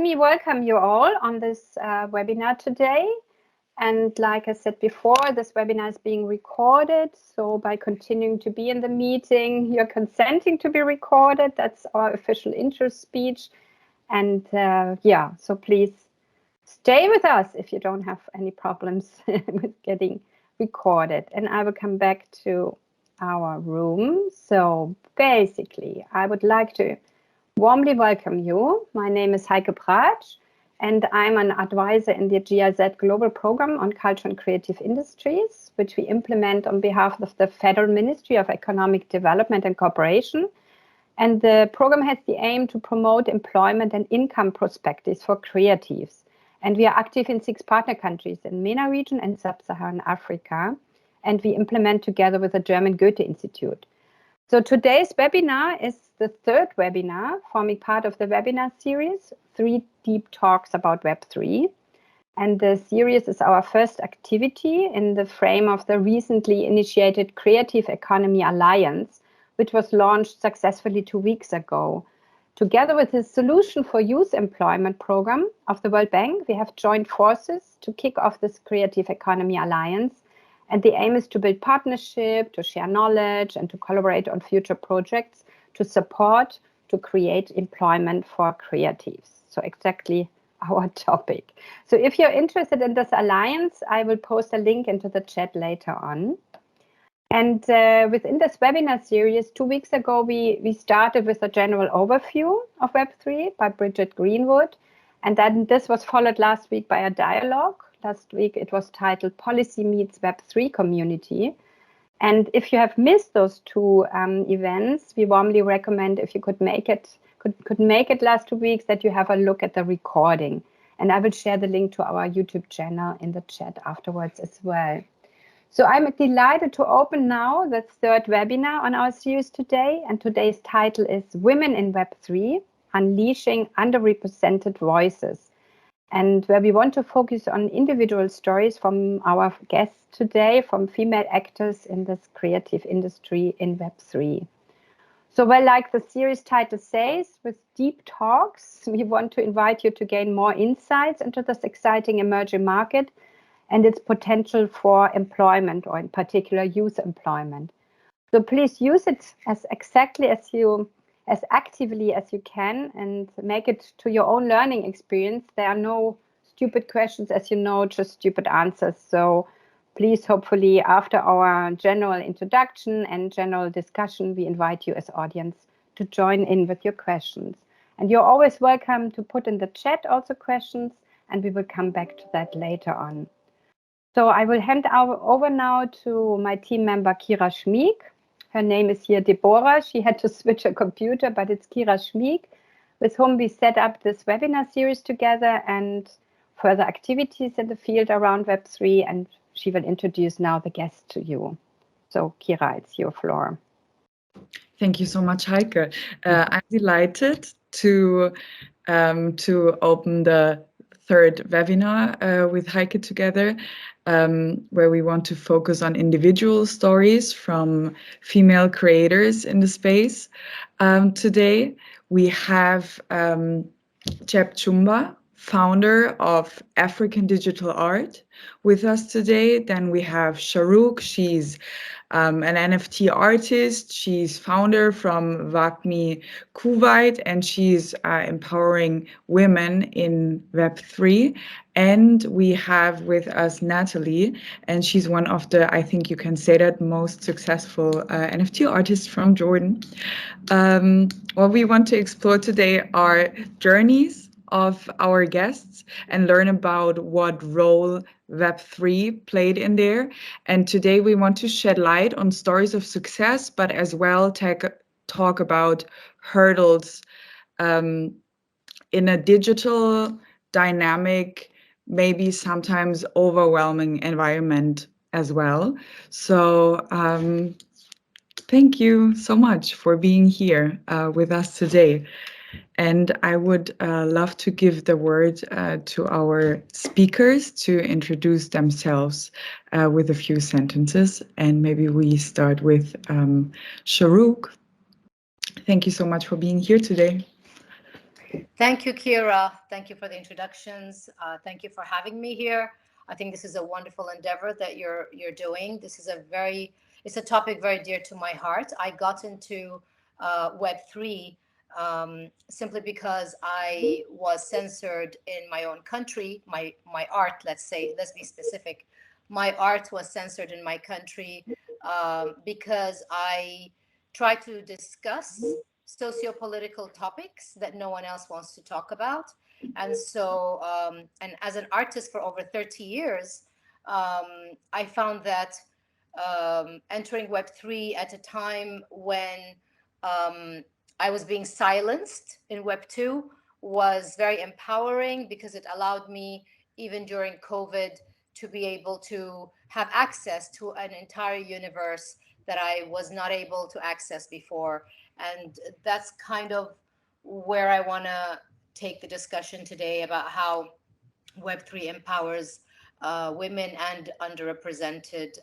me welcome you all on this webinar today. And like I said before, this webinar is being recorded. So by continuing to be in the meeting, you're consenting to be recorded. That's our official intro speech. And yeah, so please stay with us if you don't have any problems with getting recorded. And I will come back to our room. So basically, I would like to warmly welcome you. My name is Heike Pratsch, and I'm an advisor in the GIZ Global Program on Culture and Creative Industries, which we implement on behalf of the Federal Ministry of Economic Development and Cooperation. And the program has the aim to promote employment and income perspectives for creatives. And we are active in 6 partner countries in MENA region and Sub-Saharan Africa. And we implement together with the German Goethe Institute. So today's webinar is the 3rd webinar forming part of the webinar series, 3 deep talks about Web3. And the series is our first activity in the frame of the recently initiated Creative Economy Alliance, which was launched successfully 2 weeks ago. Together with the Solution for Youth Employment program of the World Bank, we have joined forces to kick off this Creative Economy Alliance. And the aim is to build partnership, to share knowledge, and to collaborate on future projects to support, to create employment for creatives. So exactly our topic. So if you're interested in this alliance, I will post a link into the chat later on. And within this webinar series, 2 weeks ago, we started with a general overview of Web3 by Bridget Greenwood. And then this was followed last week by a dialogue. Last week, it was titled Policy Meets Web3 Community. And if you have missed those 2 events, we warmly recommend if you could make it last 2 weeks that you have a look at the recording. And I will share the link to our YouTube channel in the chat afterwards as well. So I'm delighted to open now the 3rd webinar on our series today. And today's title is Women in Web3, Unleashing Underrepresented Voices. And where we want to focus on individual stories from our guests today, from female actors in this creative industry in Web3. So, well, like the series title says, with deep talks, we want to invite you to gain more insights into this exciting emerging market and its potential for employment, or in particular youth employment. So please use it as actively as you can and make it to your own learning experience. There are no stupid questions, as you know, just stupid answers. So please, hopefully, after our general introduction and general discussion, we invite you as audience to join in with your questions. And you're always welcome to put in the chat also questions, and we will come back to that later on. So I will hand over now to my team member, Kira Schmieg. Her name is here Deborah. She had to switch her computer, but it's Kira Schmieg, with whom we set up this webinar series together and further activities in the field around Web3. And she will introduce now the guest to you. So Kira, it's your floor. Thank you so much, Heike. I'm delighted to open the 3rd webinar with Heike together, where we want to focus on individual stories from female creators in the space. Today, we have Jeb Chumba, founder of African Digital Art, with us today. Then we have Sharouk. She's an NFT artist. She's founder from WACMI Kuwait, and she's empowering women in Web3. And we have with us Natalie, and she's one of the, I think you can say that, most successful NFT artists from Jordan. What we want to explore today are journeys of our guests and learn about what role Web3 played in there. And today we want to shed light on stories of success, but as well talk about hurdles in a digital, dynamic, maybe sometimes overwhelming environment as well. So thank you so much for being here with us today. And I would love to give the word to our speakers to introduce themselves with a few sentences. And maybe we start with Sharouk. Thank you so much for being here today. Thank you, Kira. Thank you for the introductions. Thank you for having me here. I think this is a wonderful endeavor that you're doing. This is it's a topic very dear to my heart. I got into Web3 simply because I was censored in my own country. My art, let's be specific. My art was censored in my country because I tried to discuss socio-political topics that no one else wants to talk about. And so, and as an artist for over 30 years, I found that entering Web3 at a time when I was being silenced in Web2 was very empowering because it allowed me, even during COVID, to be able to have access to an entire universe that I was not able to access before. And that's kind of where I want to take the discussion today about how Web3 empowers women and underrepresented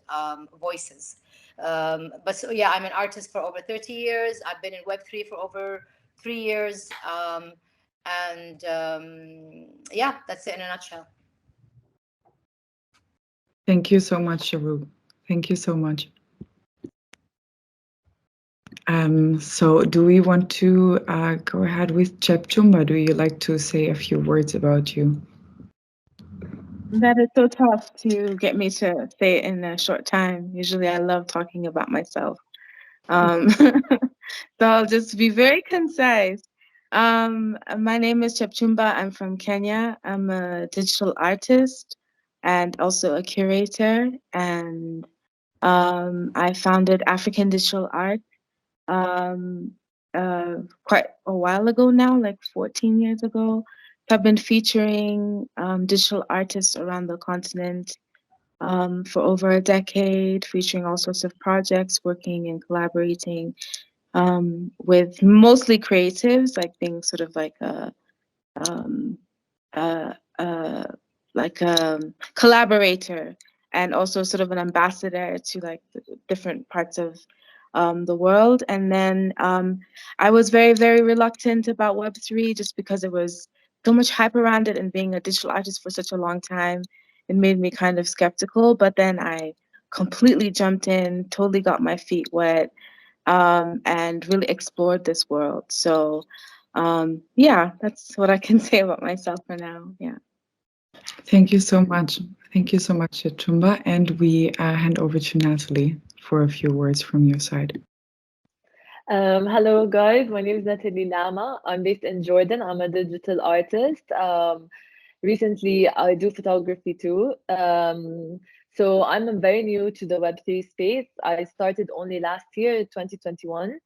voices. But so, yeah, I'm an artist for over 30 years. I've been in Web3 for over 3 years. Yeah, that's it in a nutshell. Thank you so much, Sharu. Thank you so much. So do we want to go ahead with Chepchumba? Do you like to say a few words about you? That is so tough to get me to say it in a short time. Usually I love talking about myself. So I'll just be very concise. My name is Chepchumba. I'm from Kenya. I'm a digital artist and also a curator. And I founded African Digital Art um, quite a while ago now, like 14 years ago. I've been featuring digital artists around the continent for over a decade, featuring all sorts of projects, working and collaborating with mostly creatives, like being sort of um, uh, uh, like a collaborator and also sort of an ambassador to like different parts of the world. And then I was very, very reluctant about Web3 just because there was so much hype around it, and being a digital artist for such a long time, it made me kind of skeptical. But then I completely jumped in, totally got my feet wet, and really explored this world. So yeah, that's what I can say about myself for now. Yeah. Thank you so much. Thank you so much, Chumba. And we hand over to Natalie for a few words from your side. Hello guys, my name is Natalie Lama. I'm based in Jordan. I'm a digital artist. Recently, I do photography too. So I'm very new to the Web3 space. I started only last year, 2021.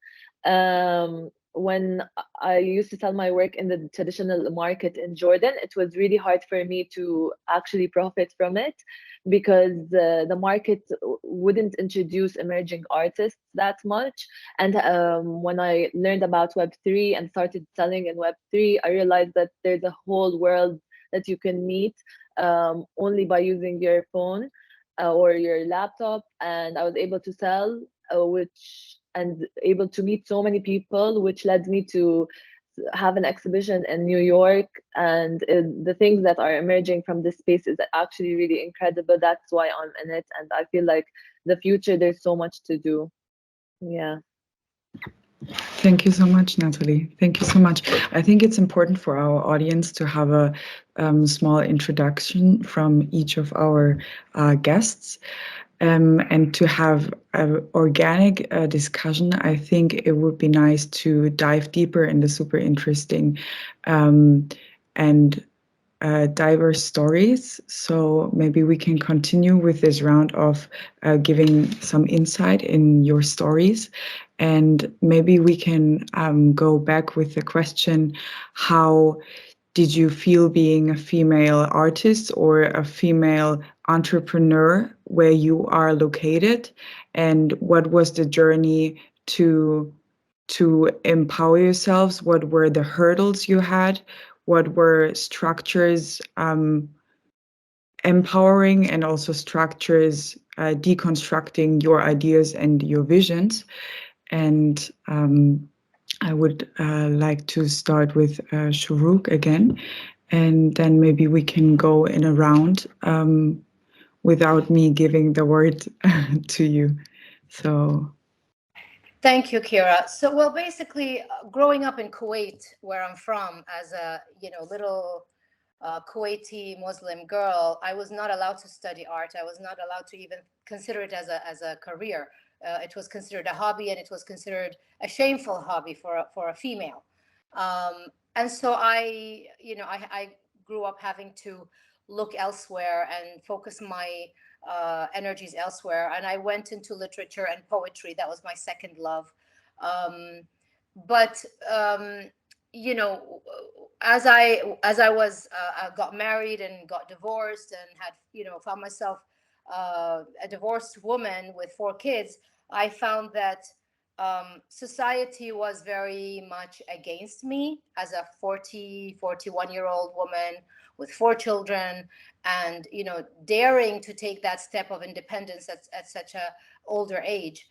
When I used to sell my work in the traditional market in Jordan, it was really hard for me to actually profit from it because the market wouldn't introduce emerging artists that much. And when I learned about Web3 and started selling in Web3, I realized that there's a whole world that you can meet only by using your phone or your laptop. And I was able to sell, and able to meet so many people, which led me to have an exhibition in New York. And the things that are emerging from this space is actually really incredible. That's why I'm in it. And I feel like the future, there's so much to do. Yeah. Thank you so much, Natalie. Thank you so much. I think it's important for our audience to have a small introduction from each of our guests. And to have an organic discussion, I think it would be nice to dive deeper in the super interesting and diverse stories. So maybe we can continue with this round of giving some insight in your stories. And maybe we can go back with the question, how did you feel being a female artist or a female entrepreneur where you are located? And what was the journey to empower yourselves? What were the hurdles you had? What were structures empowering, and also structures deconstructing your ideas and your visions? And I would like to start with Shuruk again, and then maybe we can go in a round without me giving the word to you. So. Thank you, Kira. So, well, basically, growing up in Kuwait, where I'm from, as a little Kuwaiti Muslim girl, I was not allowed to study art. I was not allowed to even consider it as a career. It was considered a hobby, and it was considered a shameful hobby for a female. And so I grew up having to look elsewhere and focus my energies elsewhere. And I went into literature and poetry. That was my second love. But you know, as I was got married and got divorced and had found myself a divorced woman with 4 kids, I found that society was very much against me as a 41-year-old woman with 4 children, and daring to take that step of independence at such a older age.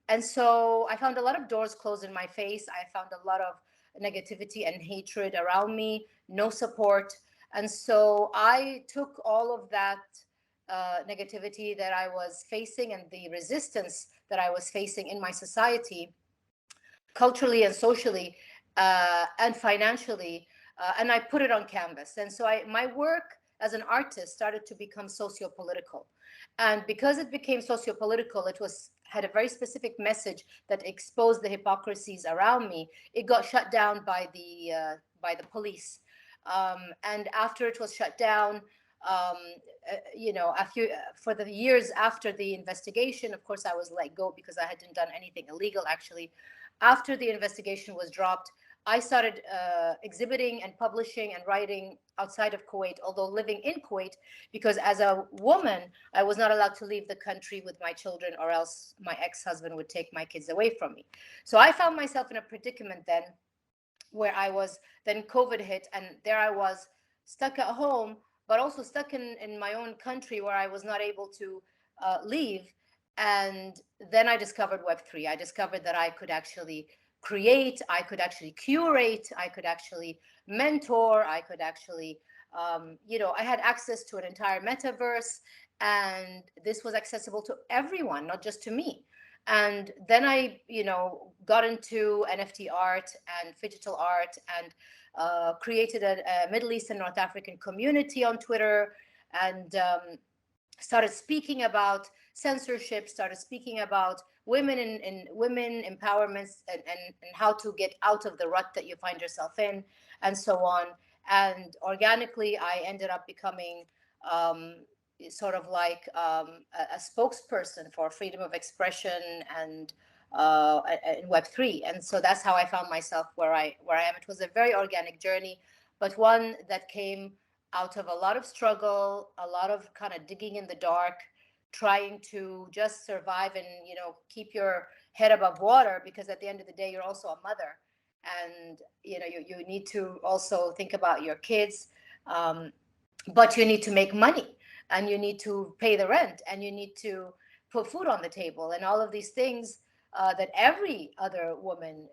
And so I found a lot of doors closed in my face. I found a lot of negativity and hatred around me, no support. And so I took all of that negativity that I was facing and the resistance that I was facing in my society, culturally and socially and financially, and I put it on canvas. And so my work as an artist started to become socio-political. And because it became socio-political, had a very specific message that exposed the hypocrisies around me. It got shut down by the police. And after it was shut down, for the years after the investigation, of course, I was let go because I hadn't done anything illegal, actually. After the investigation was dropped, I started exhibiting and publishing and writing outside of Kuwait, although living in Kuwait, because as a woman, I was not allowed to leave the country with my children, or else my ex-husband would take my kids away from me. So I found myself in a predicament then, where then COVID hit, and there I was stuck at home, but also stuck in my own country where I was not able to leave. And then I discovered Web3. I discovered that I could actually create, I could actually curate, I could actually mentor, I could actually, I had access to an entire metaverse, and this was accessible to everyone, not just to me. And then I, got into NFT art and digital art, and created a Middle Eastern North African community on Twitter, and started speaking about censorship, started speaking about women and women empowerment, and how to get out of the rut that you find yourself in, and so on. And organically, I ended up becoming sort of like a spokesperson for freedom of expression and in Web3. And so that's how I found myself where I am. It was a very organic journey, but one that came out of a lot of struggle, a lot of kind of digging in the dark, trying to just survive and keep your head above water, because at the end of the day, you're also a mother, and you need to also think about your kids, but you need to make money, and you need to pay the rent, and you need to put food on the table, and all of these things that every other woman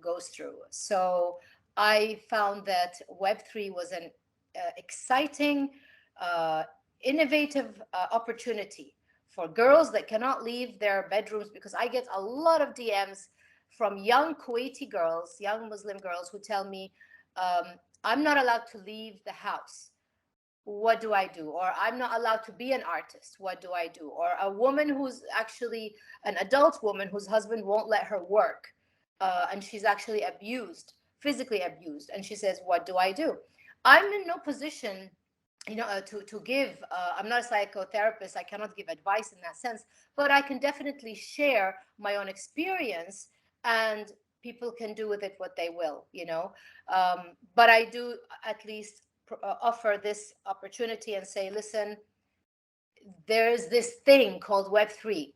goes through. So I found that Web3 was an exciting, innovative opportunity for girls that cannot leave their bedrooms, because I get a lot of DMs from young Kuwaiti girls, young Muslim girls, who tell me, I'm not allowed to leave the house. What do I do? Or I'm not allowed to be an artist. What do I do? Or a woman who's actually an adult woman whose husband won't let her work, and she's actually abused, physically abused, and she says, what do I do? I'm in no position to give. I'm not a psychotherapist. I cannot give advice in that sense, but I can definitely share my own experience, and people can do with it what they will, but I do at least offer this opportunity and say, listen, there's this thing called Web3.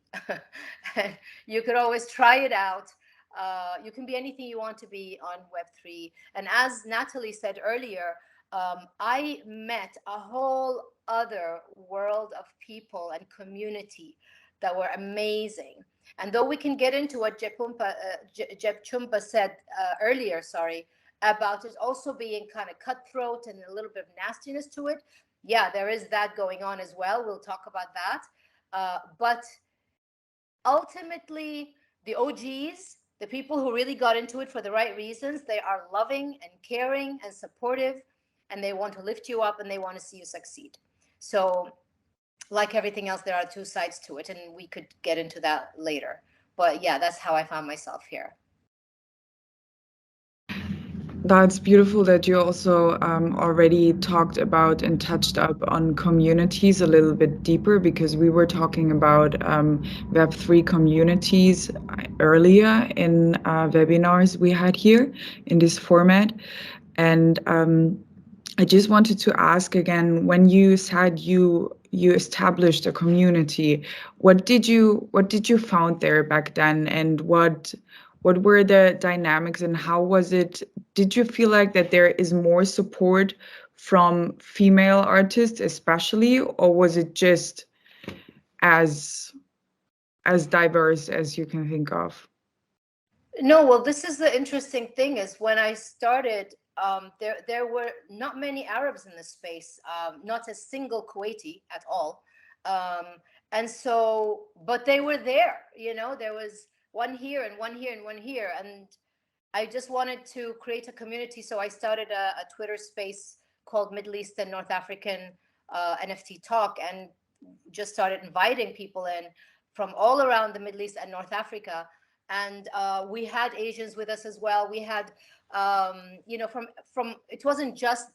You could always try it out. You can be anything you want to be on Web3. And as Natalie said earlier, I met a whole other world of people and community that were amazing. And though we can get into what Jeb Chumpa said earlier, about it also being kind of cutthroat and a little bit of nastiness to it, yeah, there is that going on as well. We'll talk about that. But ultimately, the OGs, the people who really got into it for the right reasons, they are loving and caring and supportive, and they want to lift you up and they want to see you succeed. So, like everything else, there are two sides to it, and we could get into that later. But yeah, that's how I found myself here. That's beautiful that you also already talked about and touched up on communities a little bit deeper, because we were talking about Web3 communities earlier in webinars we had here in this format. And I just wanted to ask again, when you said you established a community, what did you found there back then, and what were the dynamics, and how was it? Did you feel like that there is more support from female artists especially, or was it just as diverse as you can think of? No, well, this is the interesting thing, is when I started, there were not many Arabs in this space, not a single Kuwaiti at all. And so, but they were there, there was one here and one here and one here. And I just wanted to create a community. So I started a Twitter space called Middle East and North African NFT Talk, and just started inviting people in from all around the Middle East and North Africa. And we had Asians with us as well. We had, from it wasn't just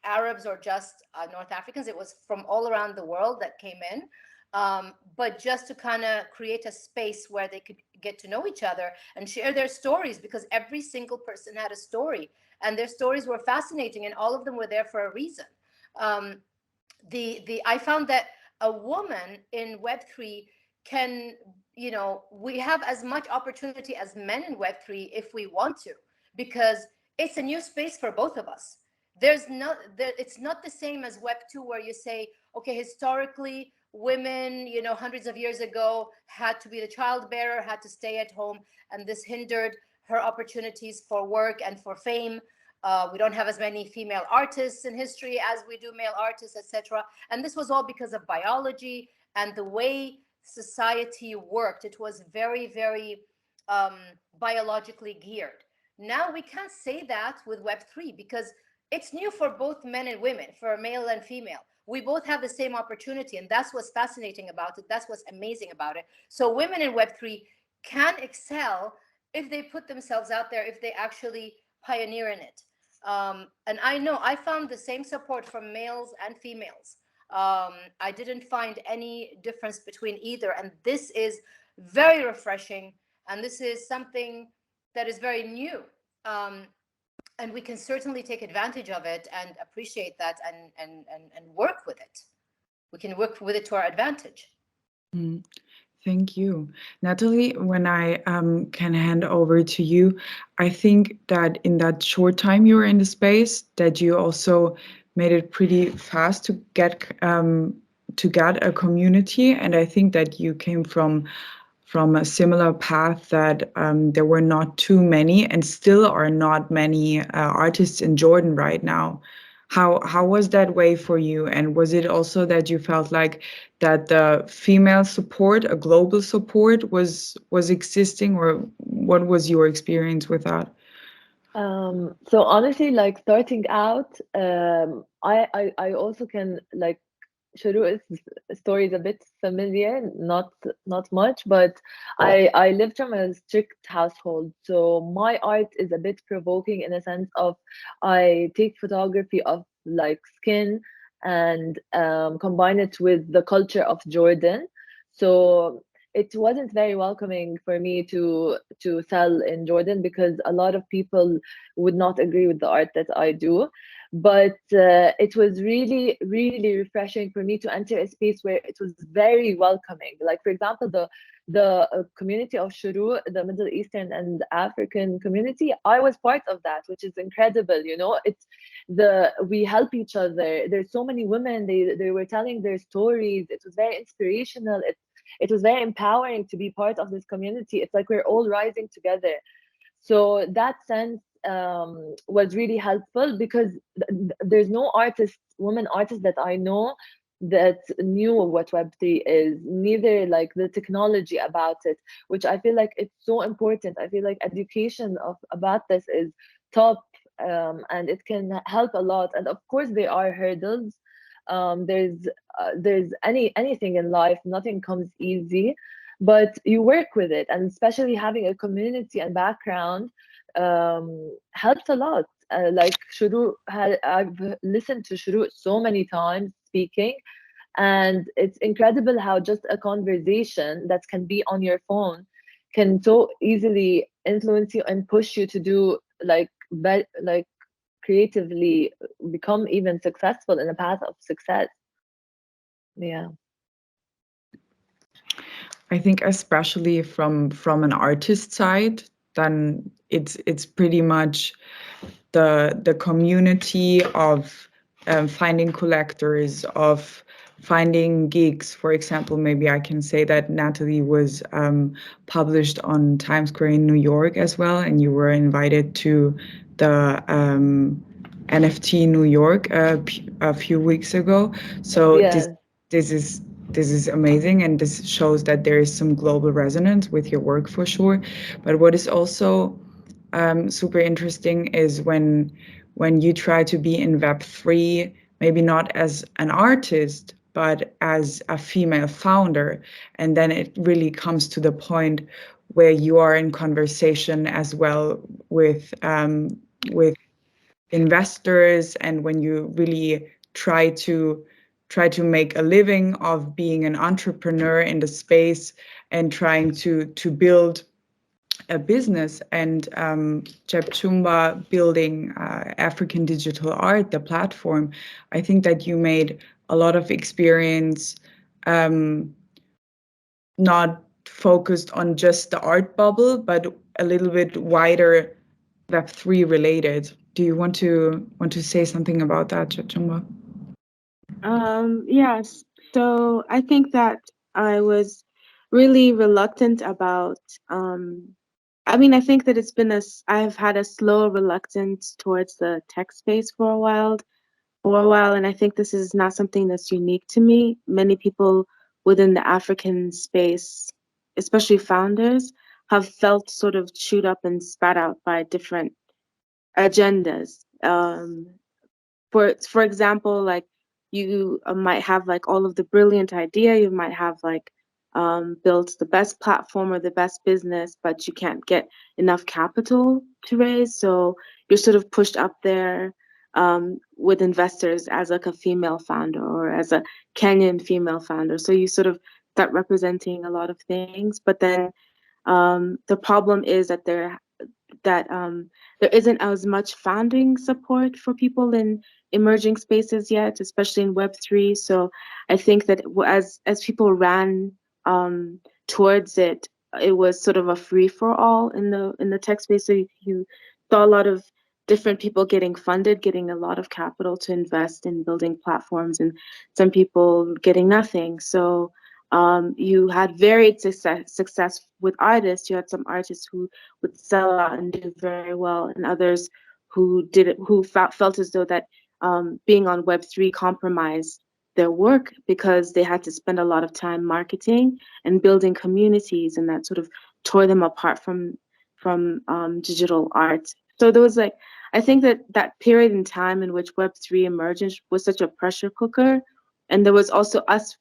Arabs or just North Africans. It was from all around the world that came in. But just to kind of create a space where they could get to know each other and share their stories, because every single person had a story, and their stories were fascinating, and all of them were there for a reason. I found that a woman in Web3 can, we have as much opportunity as men in Web3 if we want to, because it's a new space for both of us. It's not the same as Web2, where you say, okay, historically, women, hundreds of years ago, had to be the child bearer, had to stay at home, and this hindered her opportunities for work and for fame. We don't have as many female artists in history as we do male artists, etc. And this was all because of biology and the way society worked. It was very, very biologically geared. Now we can't say that with Web3, because it's new for both men and women, for male and female. We both have the same opportunity, and that's what's fascinating about it. That's what's amazing about it. So women in Web3 can excel if they put themselves out there, if they actually pioneer in it. And I know I found the same support from males and females. I didn't find any difference between either. And this is very refreshing. And this is something that is very new. And we can certainly take advantage of it and appreciate that and work with it. We can work with it to our advantage. Thank you. Natalie, when I can hand over to you, I think that in that short time you were in the space, that you also made it pretty fast to get a community. And I think that you came from a similar path, that there were not too many and still are not many artists in Jordan right now. How was that way for you? And was it also that you felt like that the female support, a global support, was existing, or what was your experience with that? So honestly, like starting out, I also can like Shuru's story is a bit familiar, not much, but I lived from a strict household, so my art is a bit provoking in a sense of I take photography of like skin and combine it with the culture of Jordan. So it wasn't very welcoming for me to sell in Jordan, because a lot of people would not agree with the art that I do. But it was really, really refreshing for me to enter a space where it was very welcoming. Like, for example, the community of Shuru, the Middle Eastern and African community, I was part of that, which is incredible. It's we help each other. There's so many women, they were telling their stories. It was very inspirational. it was very empowering to be part of this community. It's like we're all rising together. So that sense was really helpful, because there's no women artists that I know that knew what Web3 is, neither like the technology about it, which I feel like it's so important. I feel like education about this is top, and it can help a lot. And of course there are hurdles. There's anything in life, nothing comes easy, but you work with it, and especially having a community and background helps a lot. Like Shuru, I've listened to Shuru so many times speaking, and it's incredible how just a conversation that can be on your phone can so easily influence you and push you to do like creatively become even successful in a path of success. Yeah. I think especially from an artist side, then it's pretty much the community of finding collectors, of finding gigs. For example, maybe I can say that Natalie was published on Times Square in New York as well, and you were invited to the NFT New York a few weeks ago. So Yeah. this is amazing, and this shows that there is some global resonance with your work for sure. But what is also super interesting is when you try to be in Web3, maybe not as an artist, but as a female founder, and then it really comes to the point where you are in conversation as well with investors, and when you really try to make a living of being an entrepreneur in the space and trying to build a business. And Jeb Chumba building African Digital Art, the platform, I think that you made a lot of experience, not focused on just the art bubble, but a little bit wider, Web3 related. Do you want to say something about that, Jeb Chumba? Yes. So I think that I was really reluctant about, I think that I've had a slow reluctance towards the tech space for a while, and I think this is not something that's unique to me. Many people within the African space, especially founders, have felt sort of chewed up and spat out by different agendas. For example, like you might have like all of the brilliant idea, you might have like built the best platform or the best business, but you can't get enough capital to raise, so you're sort of pushed up there with investors as like a female founder or as a Kenyan female founder, so you sort of start representing a lot of things, but then the problem is that there isn't as much funding support for people in emerging spaces yet, especially in Web3. So I think that as people ran towards it, it was sort of a free for all in the tech space. So you saw a lot of different people getting funded, getting a lot of capital to invest in building platforms, and some people getting nothing. So you had varied success with artists. You had some artists who would sell out and do very well, and others who felt as though that being on Web3 compromised their work because they had to spend a lot of time marketing and building communities, and that sort of tore them apart from digital art. So there was like, I think that period in time in which Web3 emerged was such a pressure cooker, and there was also us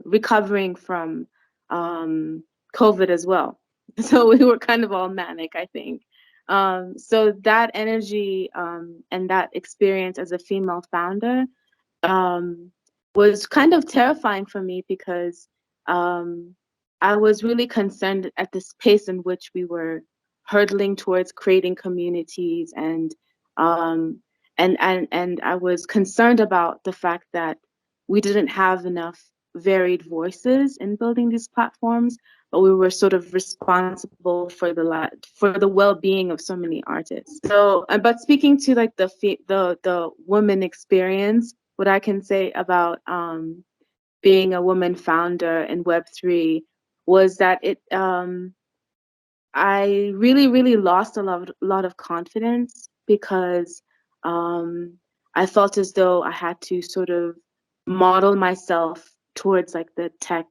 recovering from COVID as well. So we were kind of all manic, I think. So that energy and that experience as a female founder was kind of terrifying for me because I was really concerned at this pace in which we were hurtling towards creating communities, um, and I was concerned about the fact that we didn't have enough varied voices in building these platforms, but we were sort of responsible for the well-being of so many artists. So, but speaking to like the woman experience, what I can say about being a woman founder in Web3 was that I really lost a lot of confidence because I felt as though I had to sort of model myself towards like the tech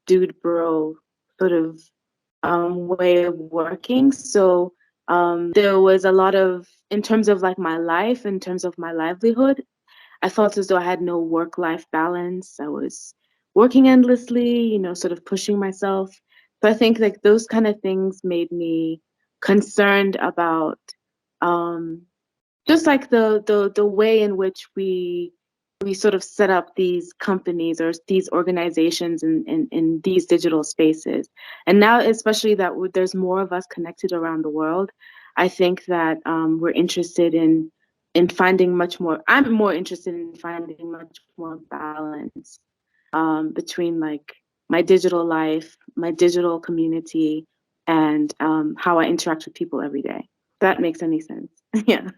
dude bro sort of way of working. So there was a lot of, in terms of like my life, in terms of my livelihood, I felt as though I had no work-life balance. I was working endlessly, you know, sort of pushing myself. So I think like those kind of things made me concerned about um, just like the way in which we sort of set up these companies or these organizations in these digital spaces. And now, especially that there's more of us connected around the world, I think that we're interested in finding much more. I'm more interested in finding much more balance between like my digital life, my digital community, and how I interact with people every day. If that makes any sense. Yeah.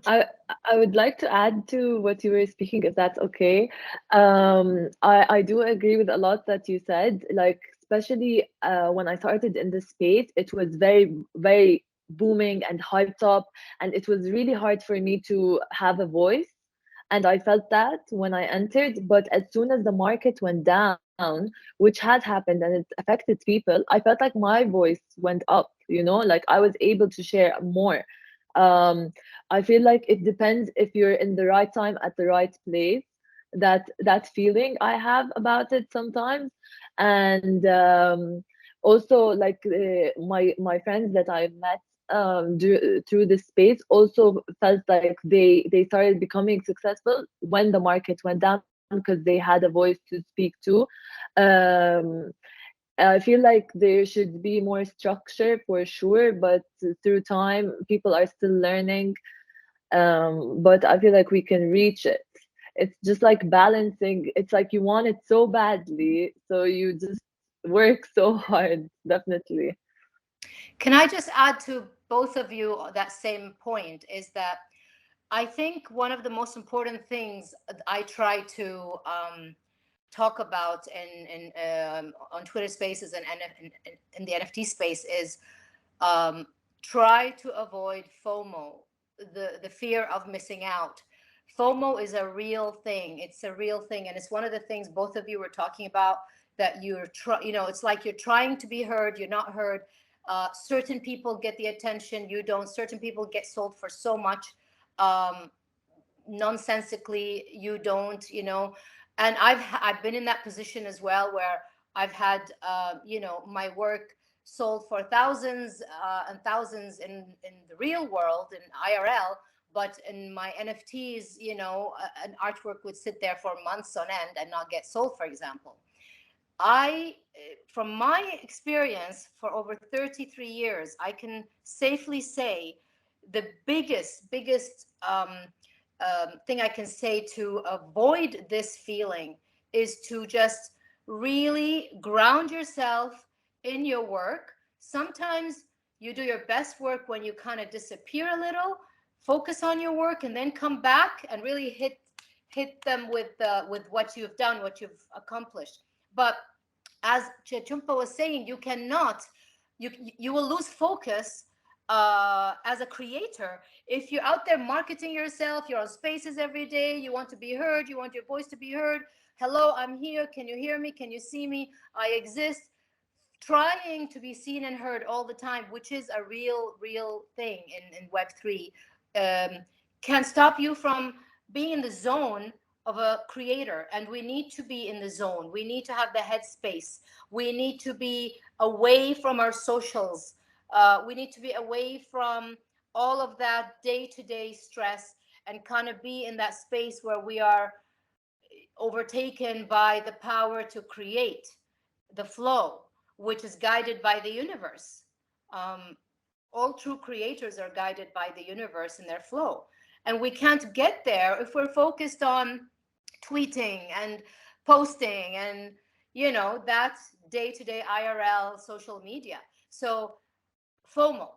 I I would like to add to what you were speaking, if that's okay. I do agree with a lot that you said. Like especially when I started in this space, it was very booming and hyped up, and it was really hard for me to have a voice. And I felt that when I entered, but as soon as the market went down, which had happened and it affected people, I felt like my voice went up. You know, like I was able to share more. Um, I feel like it depends if you're in the right time at the right place. That feeling I have about it sometimes, and also like my friends that I met through this space also felt like they started becoming successful when the market went down because they had a voice to speak to. Um, I feel like there should be more structure for sure, but through time, people are still learning. But I feel like we can reach it. It's just like balancing. It's like you want it so badly, so you just work so hard, definitely. Can I just add to both of you that same point is that I think one of the most important things I try to talk about on Twitter Spaces and in the NFT space is um, try to avoid FOMO, the fear of missing out. FOMO is a real thing. It's a real thing, and it's one of the things both of you were talking about that it's like you're trying to be heard, you're not heard. Certain people get the attention, you don't. Certain people get sold for so much. Um, Nonsensically, you don't, and I've been in that position as well, where I've had my work sold for thousands and thousands in the real world in IRL, but in my NFTs, an artwork would sit there for months on end and not get sold, for example. I From my experience for over 33 years, I can safely say the biggest thing I can say to avoid this feeling is to just really ground yourself in your work. Sometimes you do your best work when you kind of disappear a little, focus on your work, and then come back and really hit them with what you've done, what you've accomplished. But as Chumpa was saying, you will lose focus as a creator if you're out there marketing yourself. You're on spaces every day, you want to be heard, you want your voice to be heard. Hello, I'm here, can you hear me, can you see me, I exist. Trying to be seen and heard all the time, which is a real thing in Web3, can stop you from being in the zone of a creator. And we need to be in the zone, we need to have the headspace, we need to be away from our socials, we need to be away from all of that day-to-day stress, and kind of be in that space where we are overtaken by the power to create, the flow, which is guided by the universe. All true creators are guided by the universe in their flow. And we can't get there if we're focused on tweeting and posting and, that's day-to-day IRL social media. So FOMO,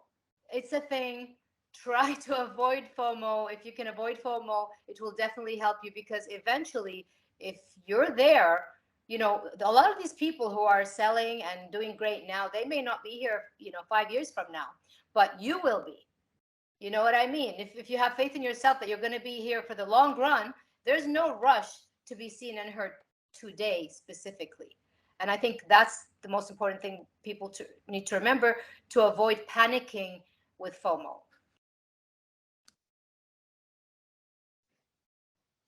it's a thing. try to avoid FOMO. If you can avoid FOMO, it will definitely help you, because eventually, if you're there, you know, a lot of these people who are selling and doing great now, they may not be here, you know, 5 years from now, but you will be. You know what I mean? If you have faith in yourself that you're going to be here for the long run, there's no rush to be seen and heard today specifically. And I think that's the most important thing people need to remember, to avoid panicking with FOMO.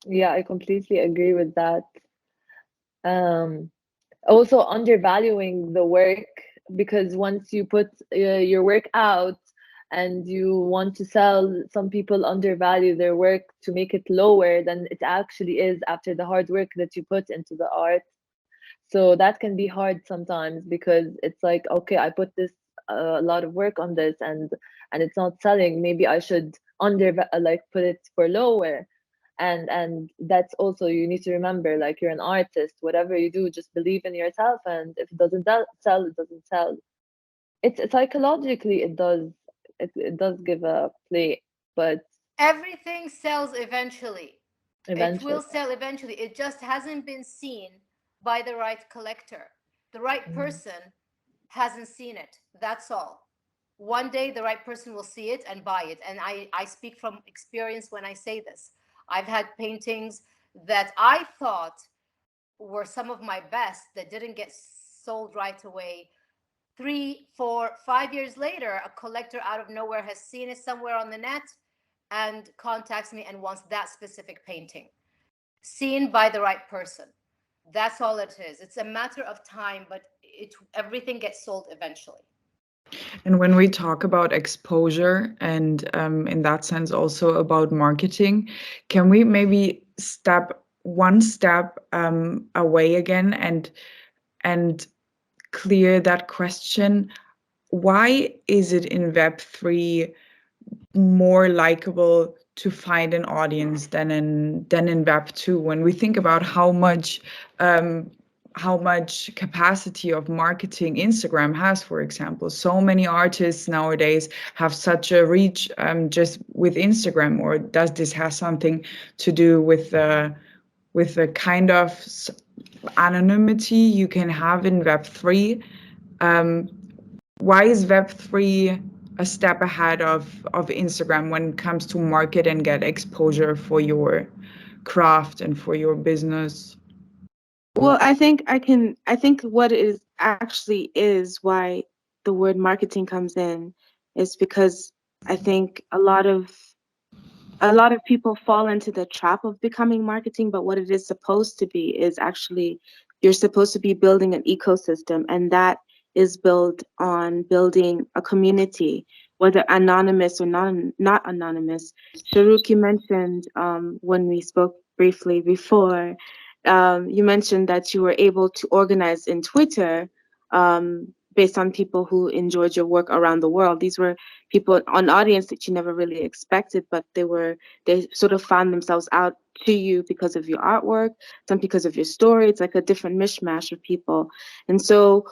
Yeah, I completely agree with that. Um, Also undervaluing the work, because once you put your work out and you want to sell, some people undervalue their work to make it lower than it actually is after the hard work that you put into the art. So that can be hard sometimes, because it's like, okay, I put this a lot of work on this, and it's not selling. Maybe I should like put it for lower. And that's also, you need to remember, like, you're an artist. Whatever you do, just believe in yourself, and if it doesn't sell, it doesn't sell. It's psychologically, it does give a play, but Everything sells eventually. It eventually. will sell eventually. It just hasn't been seen by the right collector. The right Mm. person hasn't seen it. That's all. One day the right person will see it and buy it. And I speak from experience when I say this. I've had paintings that I thought were some of my best that didn't get sold right away. 3, 4, 5 years later, a collector out of nowhere has seen it somewhere on the net and contacts me and wants that specific painting, seen by the right person. That's all it is. It's a matter of time, but everything gets sold eventually. And when we talk about exposure and in that sense also about marketing, can we maybe step one step away again and clear that question? Why is it in Web3 more likable to find an audience than in Web2? When we think about how much capacity of marketing Instagram has, for example, so many artists nowadays have such a reach just with Instagram. Or does this have something to do with the kind of anonymity you can have in Web3? Why is Web3 a step ahead of Instagram when it comes to market and get exposure for your craft and for your business? Well, I think what it is actually is why the word marketing comes in is because I think a lot of people fall into the trap of becoming marketing, but what it is supposed to be is actually, you're supposed to be building an ecosystem, and that is built on building a community, whether anonymous or not anonymous. Sharuki mentioned when we spoke briefly before, you mentioned that you were able to organize in Twitter based on people who enjoyed your work around the world. These were people, an audience that you never really expected, but they sort of found themselves out to you because of your artwork, some because of your story. It's like a different mishmash of people. And so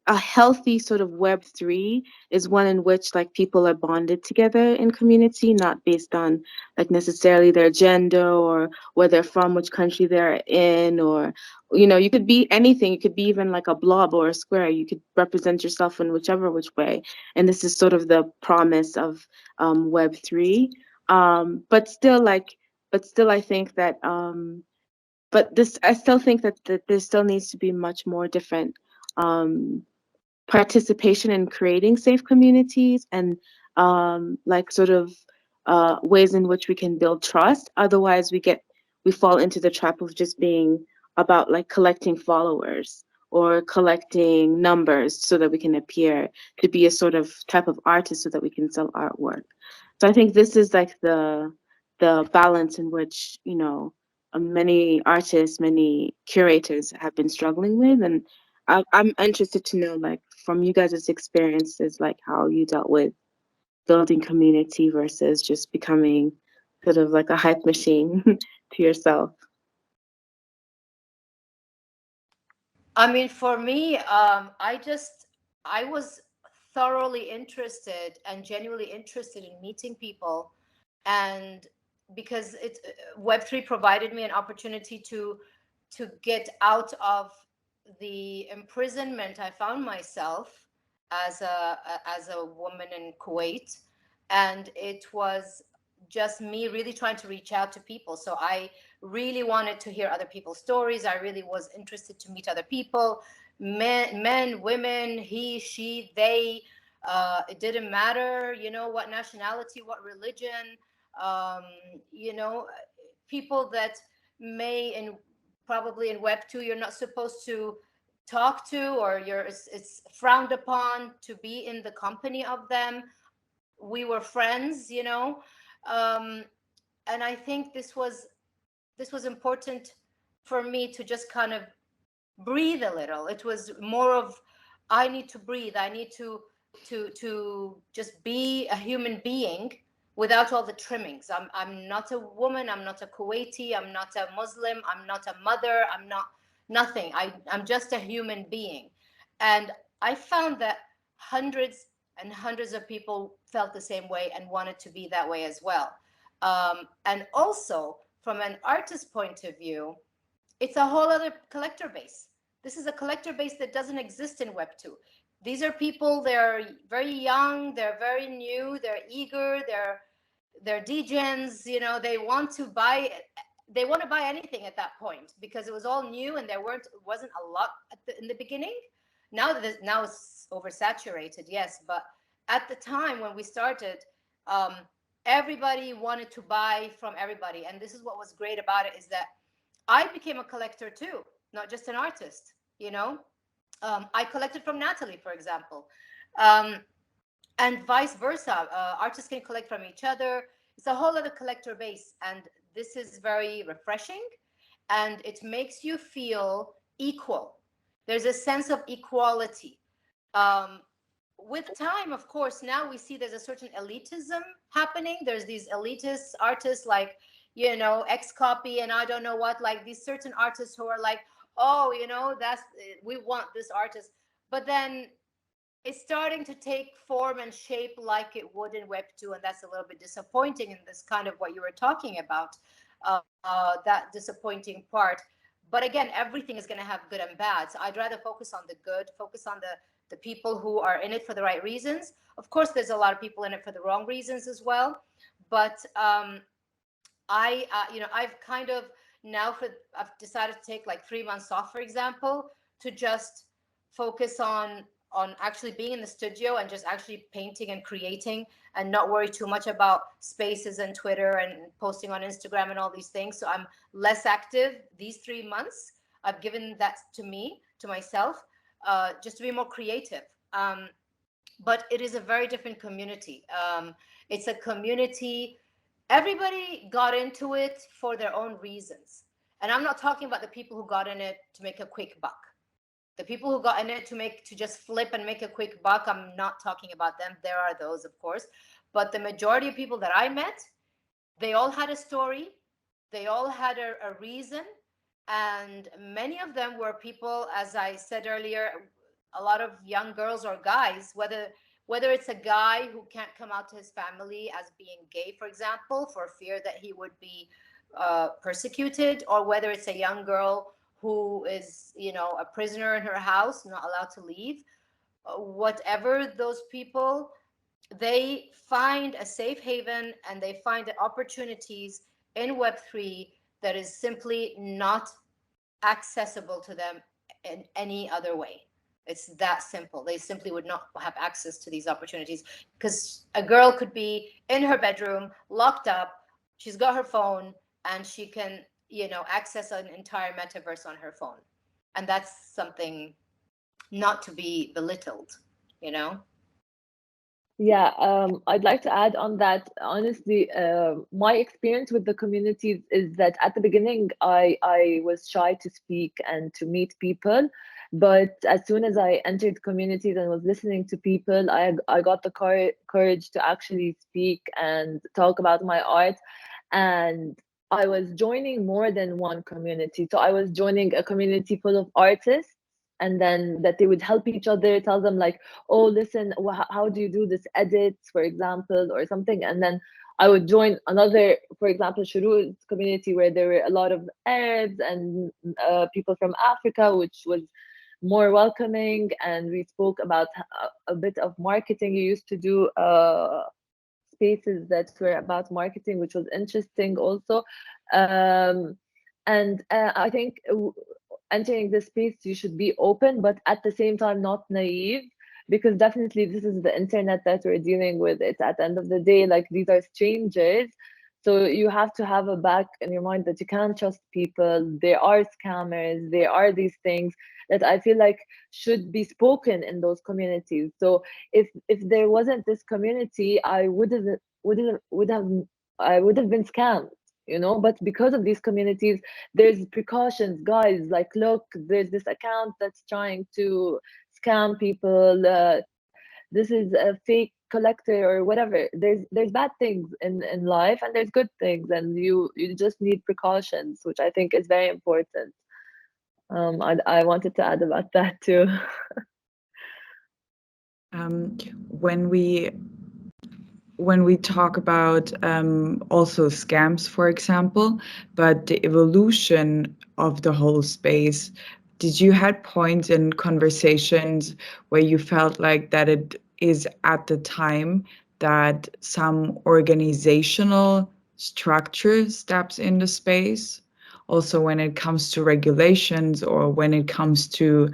a healthy sort of Web3 is one in which like people are bonded together in community, not based on like necessarily their gender or where they're from, which country they're in, or you could be anything. You could be even like a blob or a square. You could represent yourself in which way. And this is sort of the promise of Web3. But still, I think that I still think that there still needs to be much more different participation in creating safe communities and like sort of ways in which we can build trust. Otherwise, we fall into the trap of just being about like collecting followers or collecting numbers so that we can appear to be a sort of type of artist so that we can sell artwork. So I think this is like the balance in which many artists, many curators have been struggling with, and I'm interested to know, like, from you guys' experiences, like how you dealt with building community versus just becoming sort of like a hype machine to yourself. I mean, for me, I was thoroughly interested and genuinely interested in meeting people, and because Web3 provided me an opportunity to get out of the imprisonment I found myself as a woman in Kuwait, and it was just me really trying to reach out to people. So I really wanted to hear other people's stories. I really was interested to meet other people, men, women, he, she, they. It didn't matter, what nationality, what religion, people that may probably in Web2 you're not supposed to talk to, or it's frowned upon to be in the company of them. We were friends, and I think this was important for me to just kind of breathe a little. It was more of, I need to breathe. I need to just be a human being without all the trimmings. I'm not a woman. I'm not a Kuwaiti. I'm not a Muslim. I'm not a mother. I'm not nothing. I'm just a human being. And I found that hundreds and hundreds of people felt the same way and wanted to be that way as well. And also, from an artist point of view, it's a whole other collector base. This is a collector base that doesn't exist in Web2. These are people, they're very young, they're very new, they're eager, they're degens, they want to buy anything at that point, because it was all new and wasn't a lot in the beginning. Now it's oversaturated, yes, but at the time when we started, everybody wanted to buy from everybody. And this is what was great about it, is that I became a collector too, not just an artist, I collected from Natalie, for example, and vice versa. Artists can collect from each other. It's a whole other collector base, and this is very refreshing, and it makes you feel equal. There's a sense of equality. With time, of course, now we see there's a certain elitism happening. There's these elitist artists like, X-Copy and I don't know what, like these certain artists who are like, oh, we want this artist. But then it's starting to take form and shape like it would in Web2, and that's a little bit disappointing in this kind of what you were talking about, that disappointing part. But again, everything is going to have good and bad. So I'd rather focus on the good, focus on the people who are in it for the right reasons. Of course, there's a lot of people in it for the wrong reasons as well. But I've kind of I've decided to take like 3 months off, for example, to just focus on actually being in the studio and just actually painting and creating, and not worry too much about spaces and Twitter and posting on Instagram and all these things. So I'm less active these 3 months. I've given that to myself, just to be more creative. But it is a very different community. It's a community, everybody got into it for their own reasons. And I'm not talking about the people who got in it to make a quick buck. The people who got in it to just flip and make a quick buck, I'm not talking about them. There are those, of course. But the majority of people that I met, they all had a story. They all had a reason. And many of them were people, as I said earlier, a lot of young girls or guys, whether it's a guy who can't come out to his family as being gay, for example, for fear that he would be persecuted, or whether it's a young girl who is, a prisoner in her house, not allowed to leave. Whatever those people, they find a safe haven and they find opportunities in Web3 that is simply not accessible to them in any other way. It's that simple. They simply would not have access to these opportunities, because a girl could be in her bedroom, locked up, she's got her phone, and she can, access an entire metaverse on her phone. And that's something not to be belittled, Yeah, I'd like to add on that. Honestly, my experience with the communities is that at the beginning, I was shy to speak and to meet people. But as soon as I entered communities and was listening to people, I got the courage to actually speak and talk about my art. And I was joining more than one community. So I was joining a community full of artists, and then that they would help each other, tell them like, oh, listen, how do you do this edits, for example, or something. And then I would join another, for example, Shurut community, where there were a lot of Arabs and people from Africa, which was more welcoming. And we spoke about a bit of marketing. You used to do spaces that were about marketing, which was interesting also. And I think entering this space, you should be open, but at the same time, not naive, because definitely this is the internet that we're dealing with. It's at the end of the day, like, these are strangers. So you have to have a back in your mind that you can't trust people. There are scammers. There are these things that I feel like should be spoken in those communities. So if there wasn't this community, I would have been scammed, you know. But because of these communities, there's precautions, guys. Like, look, there's this account that's trying to scam people. This is a fake collector or whatever. There's bad things in life, and there's good things, and you just need precautions, which I think is very important. I wanted to add about that too. When we talk about also scams, for example, but the evolution of the whole space, did you had points in conversations where you felt like that it is at the time that some organizational structure steps in the space? Also, when it comes to regulations or when it comes to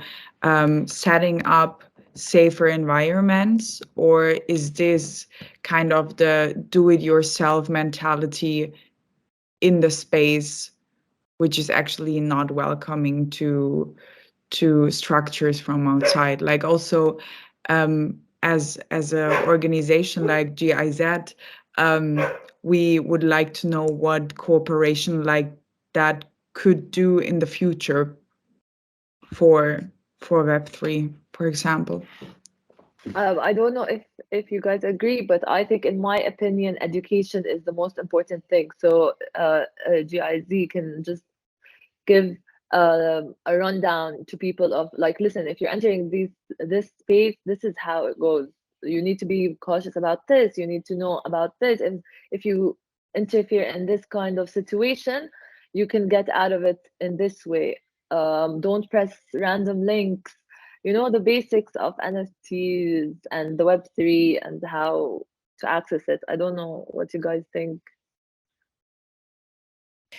setting up safer environments, or is this kind of the do-it-yourself mentality in the space, which is actually not welcoming to structures from outside? Like, also, as an organization like GIZ, we would like to know what cooperation like that could do in the future for Web3, for example. I don't know if you guys agree, but I think, in my opinion, education is the most important thing. So GIZ can just give a rundown to people of, like, listen, if you're entering this space, this is how it goes. You need to be cautious about this. You need to know about this. And if you interfere in this kind of situation, you can get out of it in this way. Don't press random links. You know, the basics of NFTs and the Web3 and how to access it. I don't know what you guys think.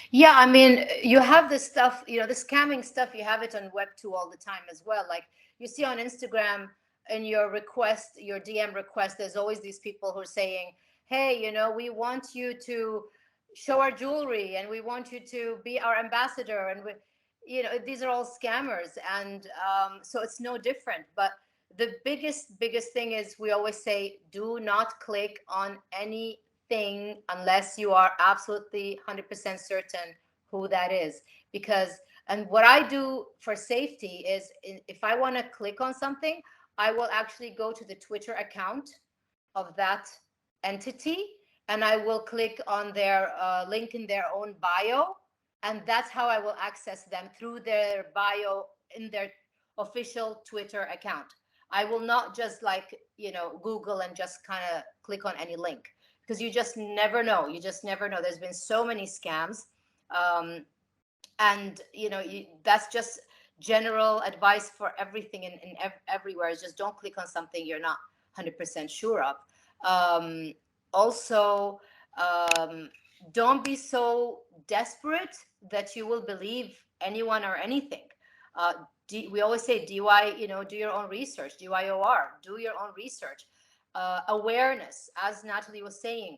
Yeah, I mean, you have this stuff, you know, the scamming stuff, you have it on Web2 all the time as well. Like, you see on Instagram, in your request, your DM request, there's always these people who are saying, hey, you know, we want you to show our jewelry, and we want you to be our ambassador. And you know, these are all scammers. And so it's no different. But the biggest thing is, we always say, do not click on any thing unless you are absolutely 100% certain who that is. Because, and what I do for safety is, if I want to click on something, I will actually go to the Twitter account of that entity, and I will click on their link in their own bio, and that's how I will access them, through their bio in their official Twitter account. I will not just, like, you know, Google and just kind of click on any link, because you just never know. You just never know. There's been so many scams. And, you know, that's just general advice for everything in everywhere, is just don't click on something you're not 100% sure of. Also, don't be so desperate that you will believe anyone or anything. We always say DY, you know, do your own research, DYOR, do your own research. Awareness, as Natalie was saying,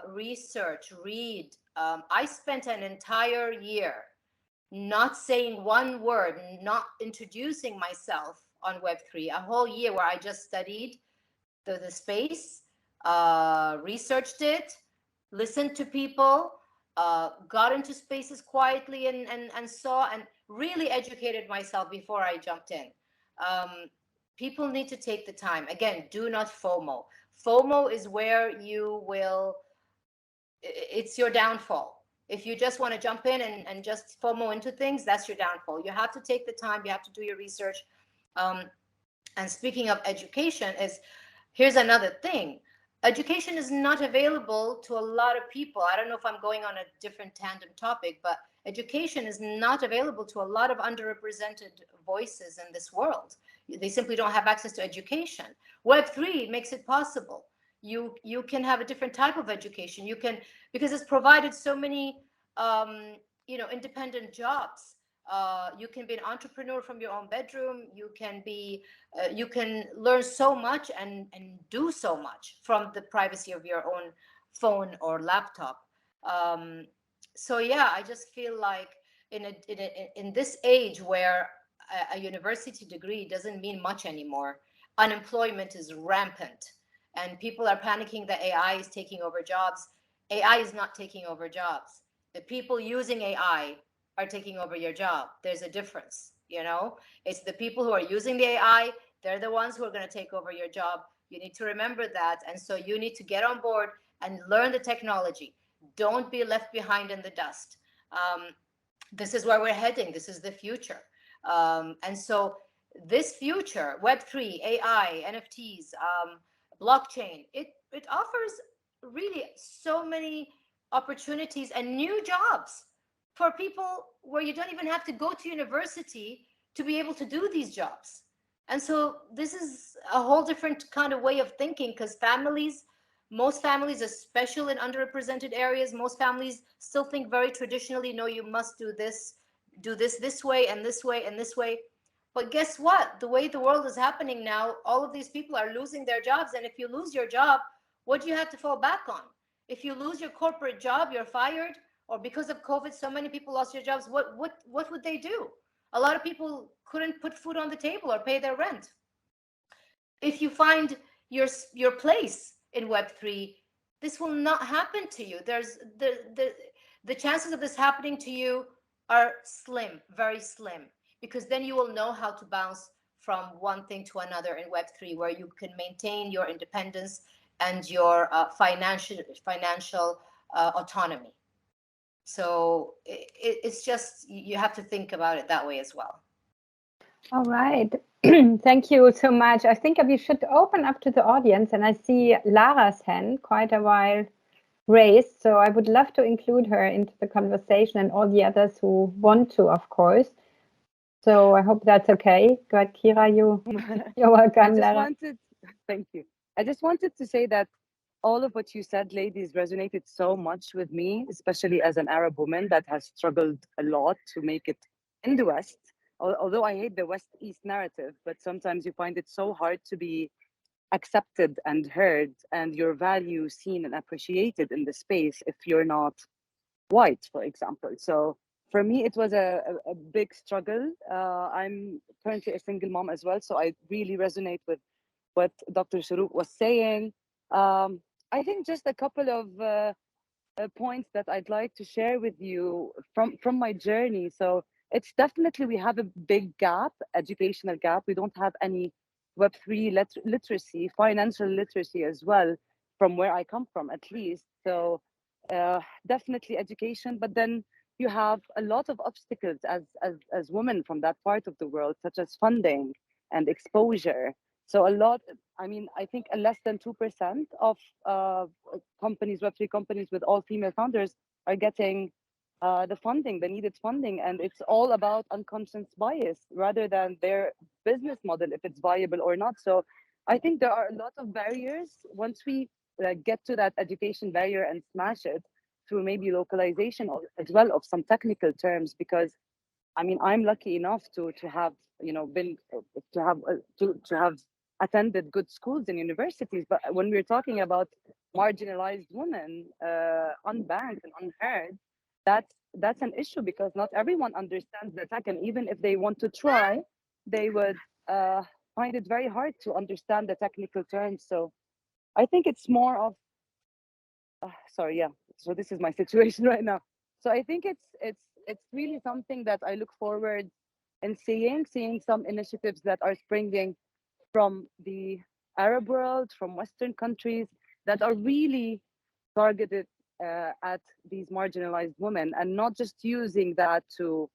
research, read. I spent an entire year not saying one word, not introducing myself on Web3, a whole year where I just studied the space, researched it, listened to people, got into spaces quietly and saw and really educated myself before I jumped in. People need to take the time. Again, do not FOMO. FOMO is where you will, it's your downfall. If you just want to jump in and just FOMO into things, that's your downfall. You have to take the time, you have to do your research. And speaking of education, here's another thing. Education is not available to a lot of people. I don't know if I'm going on a different tandem topic, but education is not available to a lot of underrepresented voices in this world. They simply don't have access to education. Web3 makes it possible. You can have a different type of education. You can, because it's provided so many independent jobs. You can be an entrepreneur from your own bedroom. You can learn so much and do so much from the privacy of your own phone or laptop. So yeah, I just feel like in this age where a university degree doesn't mean much anymore, unemployment is rampant, and people are panicking that AI is taking over jobs. AI is not taking over jobs. The people using AI are taking over your job. There's a difference, It's the people who are using the AI, they're the ones who are going to take over your job. You need to remember that. And so you need to get on board and learn the technology. Don't be left behind in the dust. This is where we're heading. This is the future. And so this future, Web3, AI, NFTs, blockchain, it offers really so many opportunities and new jobs for people where you don't even have to go to university to be able to do these jobs. And so this is a whole different kind of way of thinking, because most families, especially in underrepresented areas, most families still think very traditionally. No, you must do this way and this way and this way. But guess what? The way the world is happening now, all of these people are losing their jobs. And if you lose your job, what do you have to fall back on? If you lose your corporate job, you're fired, or because of COVID, so many people lost their jobs. What would they do? A lot of people couldn't put food on the table or pay their rent. If you find your place in Web3, this will not happen to you. There's the chances of this happening to you are slim, very slim, because then you will know how to bounce from one thing to another in Web3, where you can maintain your independence and your financial autonomy. So it's just, you have to think about it that way as well. All right. Thank you so much. I think we should open up to the audience, and I see Lara's hand quite a while raised, so I would love to include her into the conversation, and all the others who want to, of course. So I hope that's okay. Go ahead, Kira, you're welcome, Lara. Thank you. I just wanted to say that all of what you said, ladies, resonated so much with me, especially as an Arab woman that has struggled a lot to make it in the West. Although I hate the West-East narrative, but sometimes you find it so hard to be accepted and heard and your value seen and appreciated in the space if you're not white, for example. So for me, it was a big struggle. I'm currently a single mom as well, so I really resonate with what Dr. Shuruq was saying. I think just a couple of points that I'd like to share with you from my journey. So it's definitely, we have a big gap, educational gap. We don't have any Web3 literacy, financial literacy as well, from where I come from, at least. So definitely education, but then you have a lot of obstacles as women from that part of the world, such as funding and exposure. So a lot, I mean, I think less than 2% of companies, Web3 companies with all female founders are getting the funding, the needed funding. And it's all about unconscious bias rather than their business model, if it's viable or not. So I think there are a lot of barriers. Once we get to that education barrier and smash it through maybe localization as well of some technical terms, because I mean, I'm lucky enough to have, been to have attended good schools and universities. But when we're talking about marginalized women, unbanked and unheard, that's an issue, because not everyone understands the tech, and even if they want to try, they would find it very hard to understand the technical terms. So I think it's more of sorry, yeah. So this is my situation right now. So I think it's really something that I look forward in seeing some initiatives that are springing from the Arab world, from Western countries, that are really targeted at these marginalized women, and not just using that to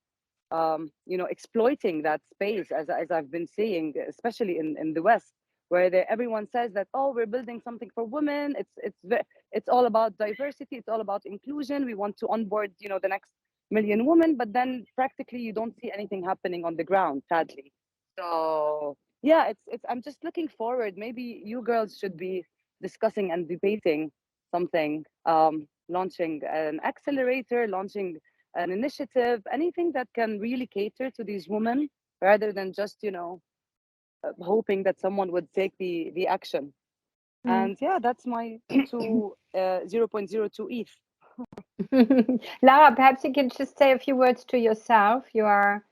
exploiting that space, as I've been seeing, especially in the West, where everyone says that, oh, we're building something for women. It's all about diversity. It's all about inclusion. We want to onboard, the next million women, but then practically you don't see anything happening on the ground, sadly. So yeah, it's. I'm just looking forward. Maybe you girls should be discussing and debating something, launching an accelerator, launching an initiative, anything that can really cater to these women rather than just, hoping that someone would take the action. And yeah, that's my 0.02 ETH. Lara, perhaps you can just say a few words to yourself. You're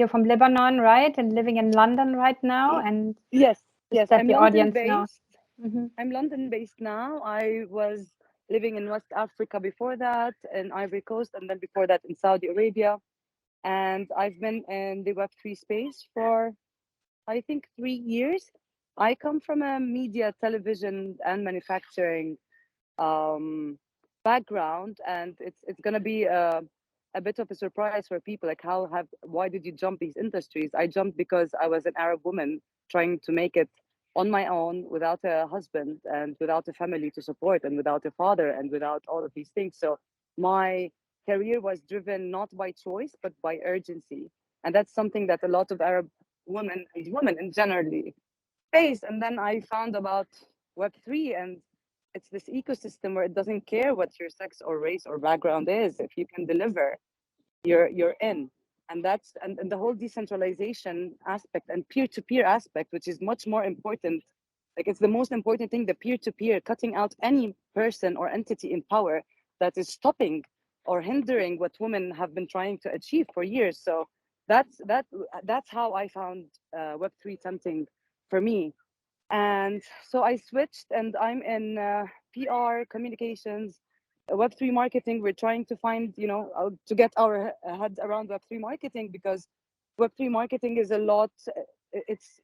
from Lebanon, right? And living in London right now. And yes, let I'm the London audience know. based. I'm London based now. I was living in West Africa before that, in Ivory Coast, and then before that in Saudi Arabia. And I've been in the Web3 space for, I think, 3 years. I come from a media, television, and manufacturing background, and it's gonna be a bit of a surprise for people. Like, why did you jump these industries? I jumped because I was an Arab woman trying to make it on my own without a husband and without a family to support and without a father and without all of these things. So my career was driven not by choice but by urgency, and that's something that a lot of Arab women in generally face. And then I found about Web3, and it's this ecosystem where it doesn't care what your sex or race or background is. If you can deliver, you're in. And and the whole decentralization aspect and peer-to-peer aspect, which is much more important. Like, it's the most important thing, the peer-to-peer, cutting out any person or entity in power that is stopping or hindering what women have been trying to achieve for years. So that's how I found Web3 tempting for me. And so I switched, and I'm in PR, communications, Web3 marketing. We're trying to find, to get our heads around Web3 marketing, because Web3 marketing is a lot.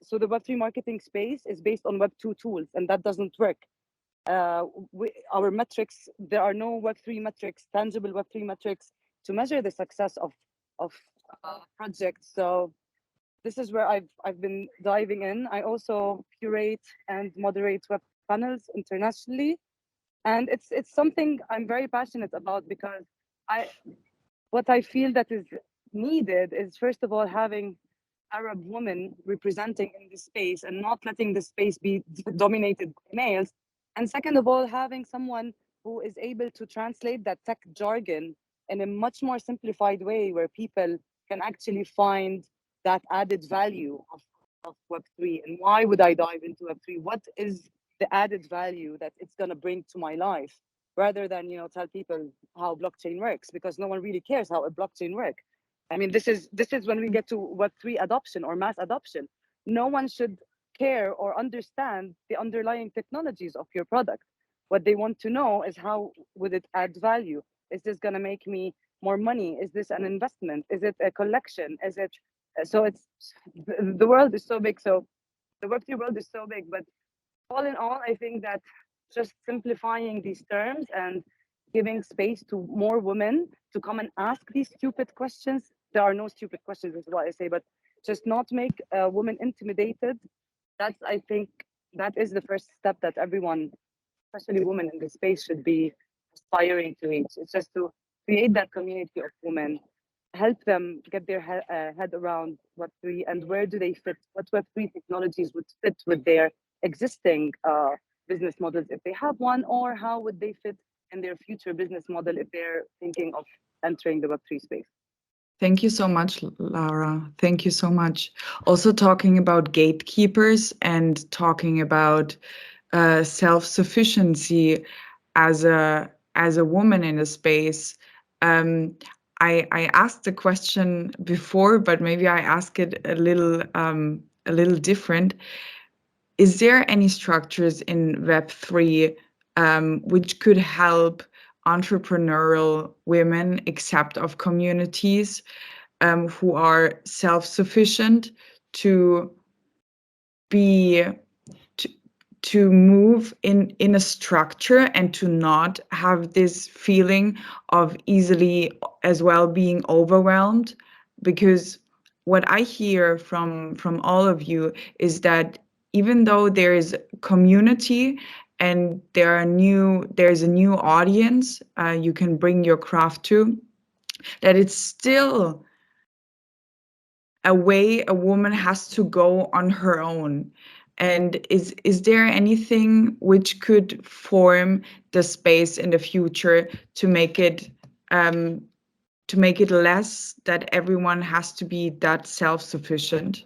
So the Web3 marketing space is based on Web2 tools, and that doesn't work. Our metrics, there are no Web3 metrics, tangible Web3 metrics to measure the success of projects. So this is where I've been diving in. I also curate and moderate web panels internationally, and it's something I'm very passionate about, because what I feel that is needed is, first of all, having Arab women representing in the space and not letting the space be dominated by males. And second of all, having someone who is able to translate that tech jargon in a much more simplified way, where people can actually find that added value of Web3. And why would I dive into Web3? What is the added value that it's going to bring to my life, rather than, tell people how blockchain works, because no one really cares how a blockchain works. I mean, this is when we get to Web3 adoption or mass adoption. No one should care or understand the underlying technologies of your product. What they want to know is, how would it add value? Is this going to make me more money? Is this an investment? Is it a collection? Is it so? It's the world is so big. So the Web3 world is so big. But all in all, I think that just simplifying these terms and giving space to more women to come and ask these stupid questions. There are no stupid questions, is what I say, but just not make women intimidated. I think that is the first step that everyone, especially women in this space, should be aspiring to reach. It's just to create that community of women, help them get their head around Web3 and where do they fit, what Web3 technologies would fit with their existing business models if they have one, or how would they fit in their future business model if they're thinking of entering the Web3 space. Thank you so much, Lara. Thank you so much. Also talking about gatekeepers and talking about self-sufficiency as a woman in a space. I asked the question before, but maybe I ask it a little different. Is there any structures in Web3 which could help entrepreneurial women accept of communities who are self-sufficient to be to move in a structure and to not have this feeling of easily as well being overwhelmed. Because what I hear from all of you is that even though there is community and there's a new audience you can bring your craft to, that it's still a way a woman has to go on her own. And is there anything which could form the space in the future to make it less that everyone has to be that self-sufficient?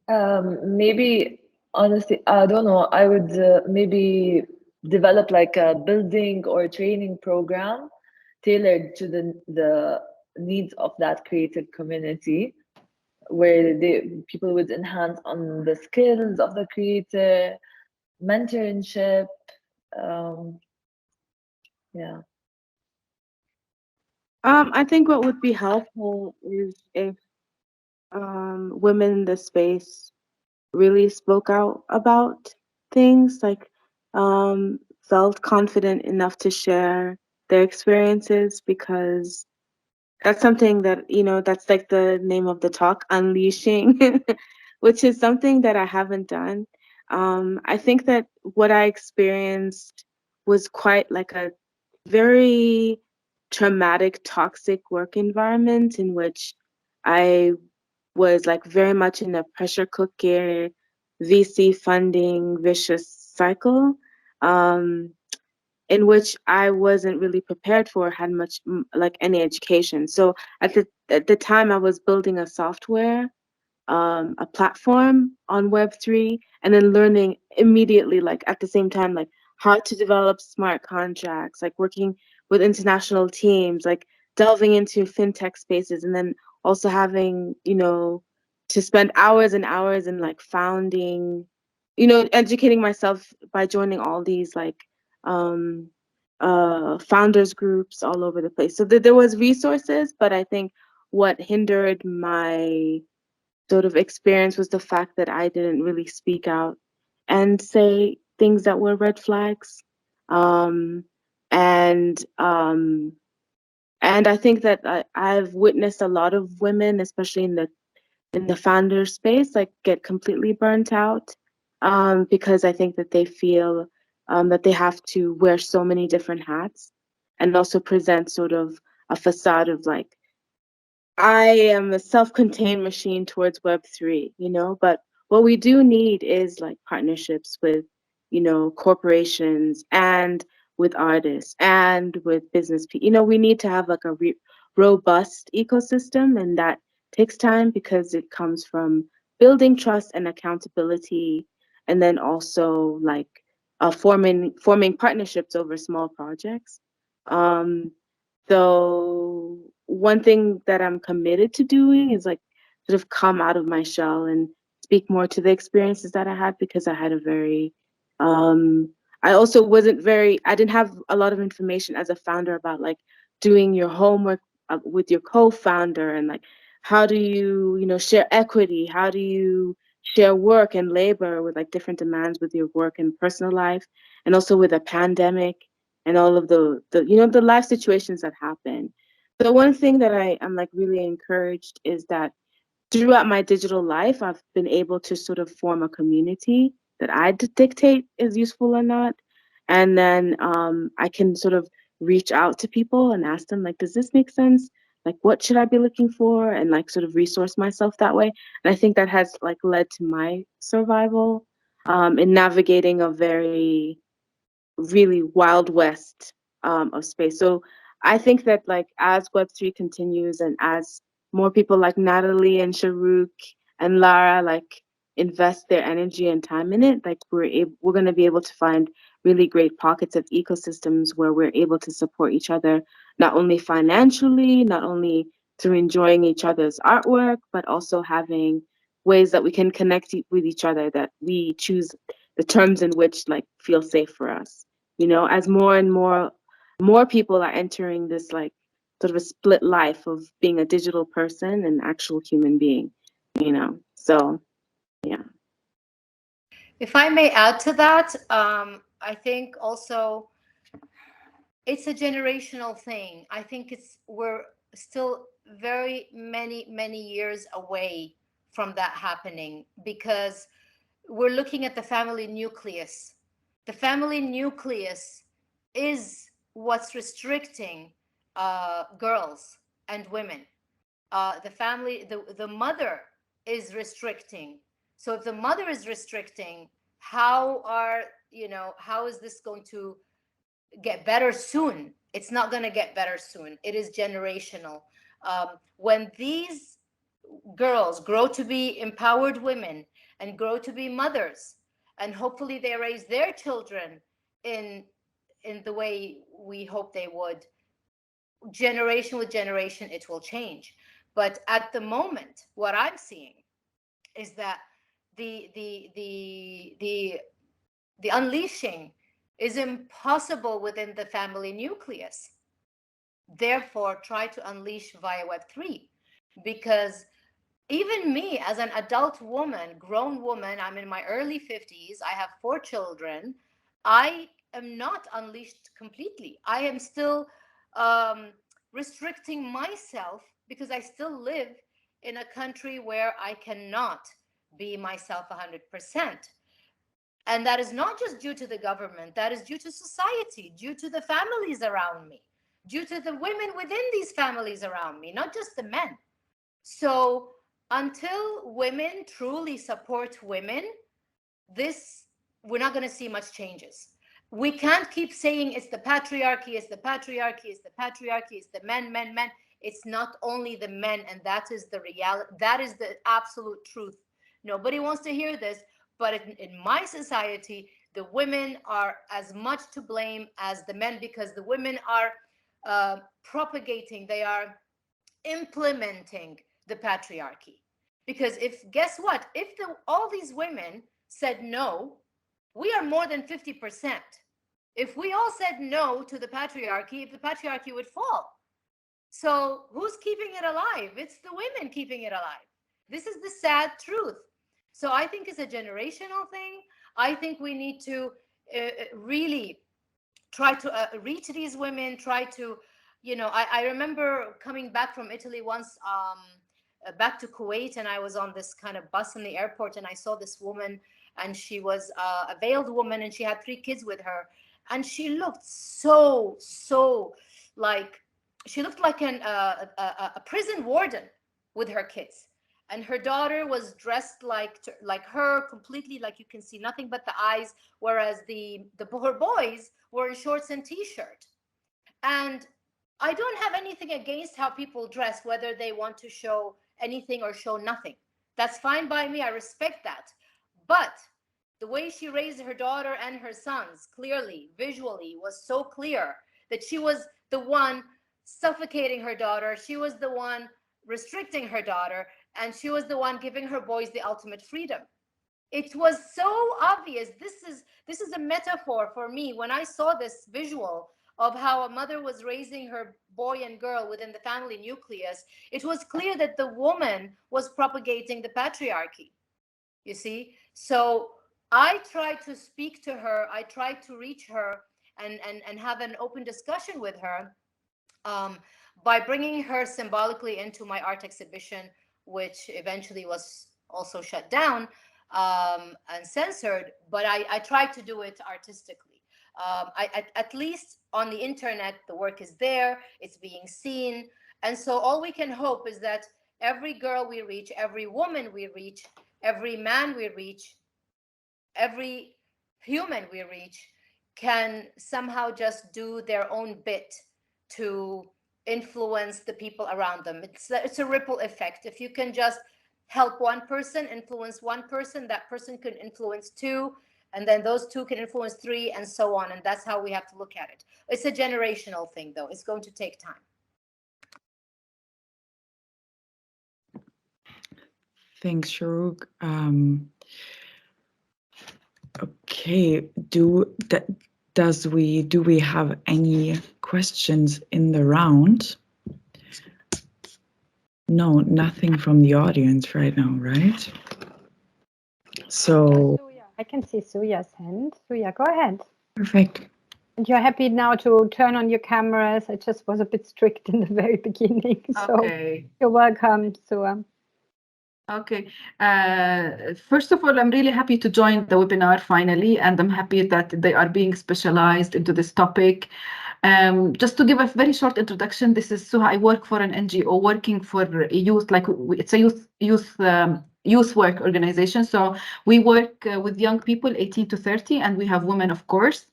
Maybe, honestly, I don't know. I would maybe develop like a building or training program tailored to the needs of that creative community, where people would enhance on the skills of the creator, mentorship. Um, yeah. I think what would be helpful is if women in the space really spoke out about things, like felt confident enough to share their experiences, because that's something that, that's like the name of the talk, unleashing, which is something that I haven't done. I think that what I experienced was quite like a very traumatic, toxic work environment in which I was like very much in a pressure cooker, VC funding, vicious cycle. Um, in which I wasn't really prepared for, had much like any education. So at the time, I was building a software, a platform on Web3, and then learning immediately, like at the same time, like how to develop smart contracts, like working with international teams, like delving into fintech spaces, and then also having, to spend hours and hours in like founding, educating myself by joining all these like um, founders groups all over the place. So there was resources, but I think what hindered my sort of experience was the fact that I didn't really speak out and say things that were red flags. Um, and um, and I think that I've witnessed a lot of women, especially in the founder space, like get completely burnt out, because I think that they feel that they have to wear so many different hats and also present sort of a facade of like, I am a self-contained machine towards Web3, but what we do need is like partnerships with, corporations and with artists and with business people. We need to have like a robust ecosystem, and that takes time because it comes from building trust and accountability, and then also like forming partnerships over small projects. Um, so one thing that I'm committed to doing is like sort of come out of my shell and speak more to the experiences that I had, because I had a very I also I didn't have a lot of information as a founder about like doing your homework with your co-founder, and like how do you, share equity, how do you share work and labor with like different demands with your work and personal life, and also with a pandemic and all of the life situations that happen. The one thing that I am like really encouraged is that throughout my digital life, I've been able to sort of form a community that I dictate is useful or not. And then I can sort of reach out to people and ask them, like, does this make sense? Like, what should I be looking for? And like sort of resource myself that way. And I think that has like led to my survival in navigating a very really wild west of space. So I think that like as Web3 continues and as more people like Natalie and Sharuk and Lara like invest their energy and time in it, like we're going to be able to find really great pockets of ecosystems where we're able to support each other, not only financially, not only through enjoying each other's artwork, but also having ways that we can connect with each other, that we choose the terms in which like feel safe for us. As more and more people are entering this like sort of a split life of being a digital person and actual human being. So yeah. If I may add to that, I think also it's a generational thing. I think we're still very many years away from that happening, because we're looking at the family nucleus. The family nucleus is what's restricting girls and women. The mother is restricting. So if the mother is restricting, how is this going to get better soon? It's not going to get better soon. It is generational. When these girls grow to be empowered women and grow to be mothers, and hopefully they raise their children in the way we hope they would, generation with generation it will change. But at the moment, what I'm seeing is that the unleashing is impossible within the family nucleus. Therefore, try to unleash via Web3, because even me as an adult woman, grown woman, I'm in my early 50s, I have 4 children, I am not unleashed completely. I am still restricting myself, because I still live in a country where I cannot be myself 100%. And that is not just due to the government, that is due to society, due to the families around me, due to the women within these families around me, not just the men. So until women truly support women, we're not going to see much changes. We can't keep saying it's the patriarchy, it's the patriarchy, it's the patriarchy, it's the men. It's not only the men, and that is the reality. That is the absolute truth. Nobody wants to hear this, but in my society, the women are as much to blame as the men, because the women are propagating, they are implementing the patriarchy. Because guess what? If all these women said no, we are more than 50%. If we all said no to the patriarchy, the patriarchy would fall. So who's keeping it alive? It's the women keeping it alive. This is the sad truth. So I think it's a generational thing. I think we need to really try to reach these women, try to, I remember coming back from Italy once, back to Kuwait, and I was on this kind of bus in the airport, and I saw this woman, and she was a veiled woman, and she had 3 kids with her, and she looked so like, she looked like a prison warden with her kids. And her daughter was dressed like her, completely, like you can see nothing but the eyes, whereas her boys were in shorts and t-shirt. And I don't have anything against how people dress, whether they want to show anything or show nothing. That's fine by me. I respect that. But the way she raised her daughter and her sons, clearly, visually, was so clear that she was the one suffocating her daughter. She was the one restricting her daughter, and she was the one giving her boys the ultimate freedom. It was so obvious. This is a metaphor for me. When I saw this visual of how a mother was raising her boy and girl within the family nucleus, it was clear that the woman was propagating the patriarchy, you see. So I tried to speak to her, I tried to reach her and have an open discussion with her, by bringing her symbolically into my art exhibition, which eventually was also shut down and censored. But I tried to do it artistically. At least on the internet, the work is there, it's being seen. And so all we can hope is that every girl we reach, every woman we reach, every man we reach, every human we reach can somehow just do their own bit to influence the people around them. It's a ripple effect. If you can just help one person, influence one person, that person can influence 2, and then those 2 can influence 3, and so on. And that's how we have to look at it. It's a generational thing, though. It's going to take time. Thanks, Sharouk. Okay, do we have any questions in the round? No, nothing from the audience right now, right? So Yeah. I can see Suya's hand. Suya, go ahead. Perfect. And you're happy now to turn on your cameras. I just was a bit strict in the very beginning. So Okay. you're welcome, Suya. Okay. First of all, I'm really happy to join the webinar finally, and I'm happy that they are being specialized into this topic. Just to give a very short introduction, this is Suha. I work for an NGO working for youth, like it's a youth work organization. So we work with young people 18 to 30, and we have women, of course.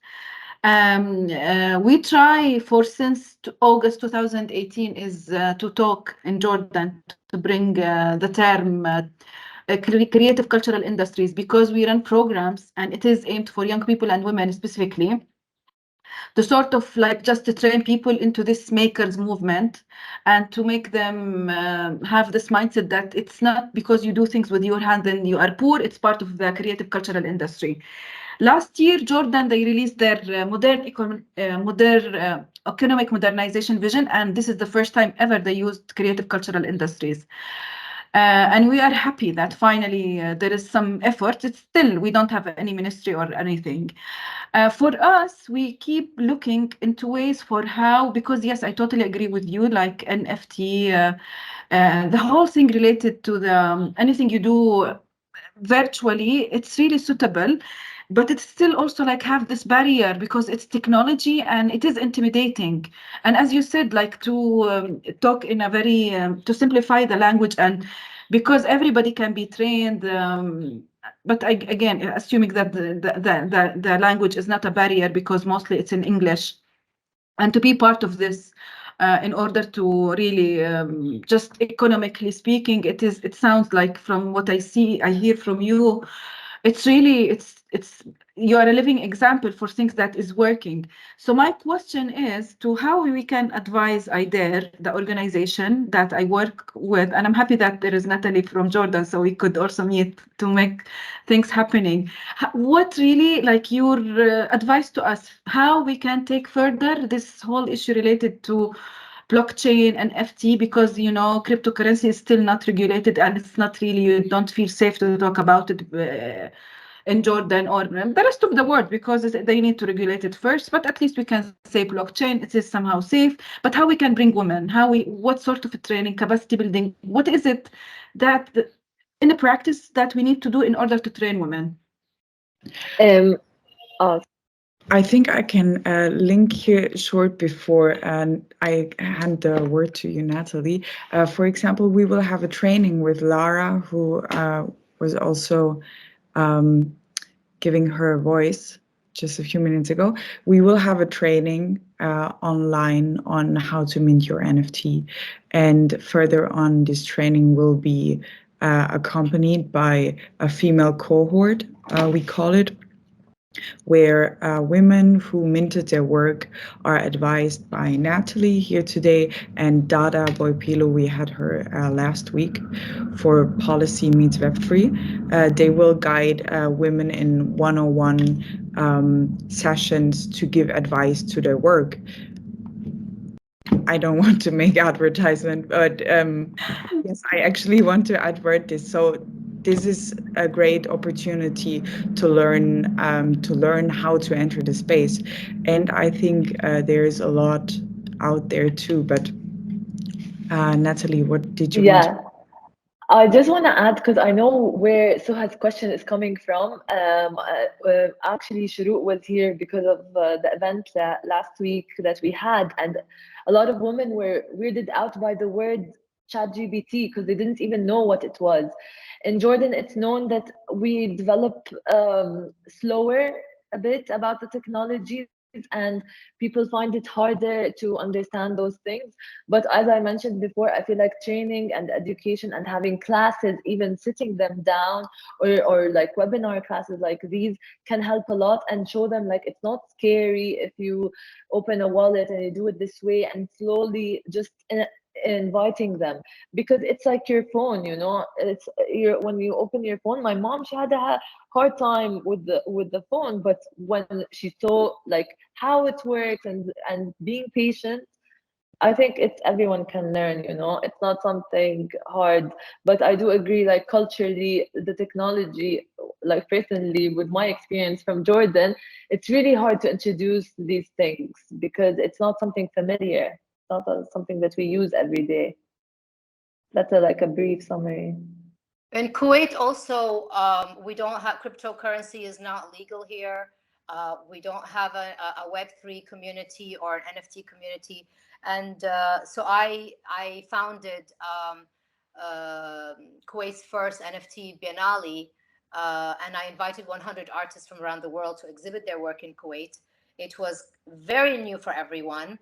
We try for since August 2018 is to talk in Jordan to bring the term creative cultural industries, because we run programs and it is aimed for young people and women specifically, to sort of like just to train people into this makers movement and to make them have this mindset that it's not because you do things with your hand and you are poor, it's part of the creative cultural industry. Last year, Jordan, they released their economic modernization vision, and this is the first time ever they used creative cultural industries. And we are happy that finally there is some effort. It's still, we don't have any ministry or anything. For us, we keep looking into ways for how, because yes, I totally agree with you, like NFT, the whole thing related to the anything you do virtually, it's really suitable, but it's still also like have this barrier because it's technology and it is intimidating. And as you said, like to talk in a very to simplify the language, and because everybody can be trained, but again, assuming that the language is not a barrier because mostly it's in English, and to be part of this in order to really just economically speaking, it sounds like from what I hear from you, it's really it's you are a living example for things that is working. So my question is to how we can advise IDER, the organization that I work with, and I'm happy that there is Natalie from Jordan, so we could also meet to make things happening. What really like your advice to us, how we can take further this whole issue related to blockchain and FT, because you know cryptocurrency is still not regulated and it's not really, you don't feel safe to talk about it in Jordan or the rest of the world, because they need to regulate it first. But at least we can say blockchain, it is somehow safe. But how we can bring women, what sort of training, capacity building, what is it that in a practice that we need to do in order to train women? I think I can link here short before I hand the word to you, Natalie. For example, we will have a training with Lara, who was also giving her voice just a few minutes ago. We will have a training online on how to mint your NFT. And further on, this training will be accompanied by a female cohort, we call it, where women who minted their work are advised by Natalie here today, and Dada Boipilo, we had her last week for Policy Meets Web3. They will guide women in one-on-one sessions to give advice to their work. I don't want to make advertisement, but yes, I actually want to advert this. So this is a great opportunity to learn how to enter the space, and I think there is a lot out there too. But Natalie, what did you want to? I just want to add, because I know where Suha's question is coming from. Actually, Shuruk was here because of the event last week that we had, and a lot of women were weirded out by the word ChatGPT because they didn't even know what it was. In Jordan, it's known that we develop slower a bit about the technologies, and people find it harder to understand those things. But as I mentioned before, I feel like training and education and having classes, even sitting them down, or like webinar classes like these, can help a lot and show them like it's not scary if you open a wallet and you do it this way, and slowly just inviting them, because it's like your phone, you know, it's your, when you open your phone, my mom, she had a hard time with the phone, but when she saw like how it works and being patient, I think it's everyone can learn, you know, it's not something hard. But I do agree, like culturally, the technology, like personally with my experience from Jordan, it's really hard to introduce these things because it's not something familiar. It's not something that we use every day. That's like a brief summary. In Kuwait also, we don't have, cryptocurrency is not legal here. We don't have a Web3 community or an NFT community. And so I founded Kuwait's first NFT Biennale, and I invited 100 artists from around the world to exhibit their work in Kuwait. It was very new for everyone.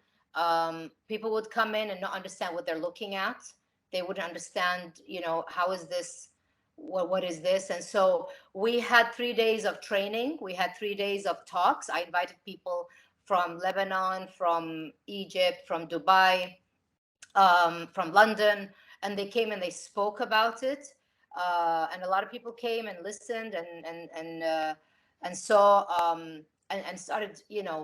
People would come in and not understand what they're looking at. They wouldn't understand, you know, how is this? What is this? And so we had 3 days of training. We had 3 days of talks. I invited people from Lebanon, from Egypt, from Dubai, from London, and they came and they spoke about it. And a lot of people came and listened and saw and started, you know,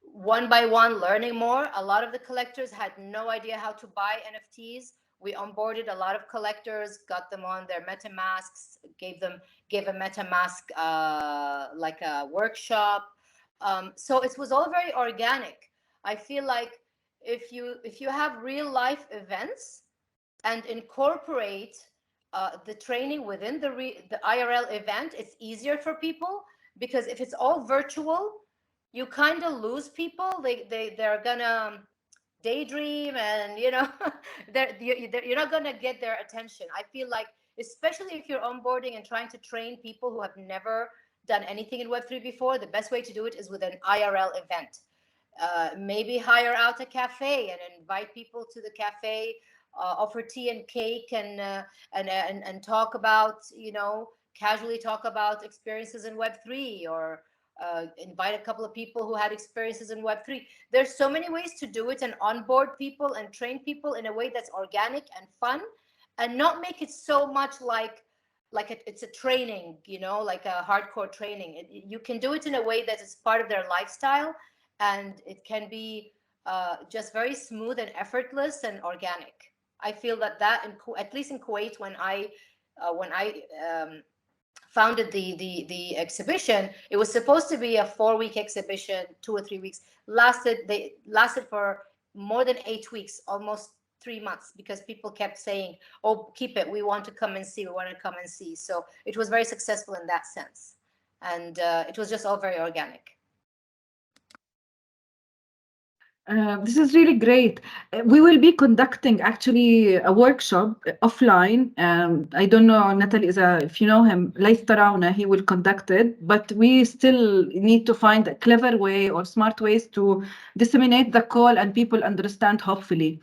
one by one learning more. A lot of the collectors had no idea how to buy NFTs. We onboarded a lot of collectors, got them on their MetaMasks, gave a MetaMask like a workshop. So it was all very organic. I feel like if you have real life events and incorporate the training within the IRL event, it's easier for people, because if it's all virtual, you kind of lose people. They're gonna daydream, and you know, you're not gonna get their attention. I feel like, especially if you're onboarding and trying to train people who have never done anything in Web3 before, the best way to do it is with an IRL event. Maybe hire out a cafe and invite people to the cafe, offer tea and cake, and talk about, you know, casually talk about experiences in Web3, or invite a couple of people who had experiences in Web3. There's so many ways to do it and onboard people and train people in a way that's organic and fun, and not make it so much like it's a training, you know, like a hardcore training. You can do it in a way that is part of their lifestyle, and it can be just very smooth and effortless and organic. I feel that at least in Kuwait, when I founded the exhibition, it was supposed to be a 4-week exhibition, 2 or 3 weeks. They lasted for more than 8 weeks, almost 3 months, because people kept saying, "Oh, keep it. We want to come and see. We want to come and see." So it was very successful in that sense, and it was just all very organic. This is really great. We will be conducting actually a workshop offline. I don't know, Natalie, if you know him, Laith Tarawna, he will conduct it, but we still need to find a clever way or smart ways to disseminate the call and people understand, hopefully.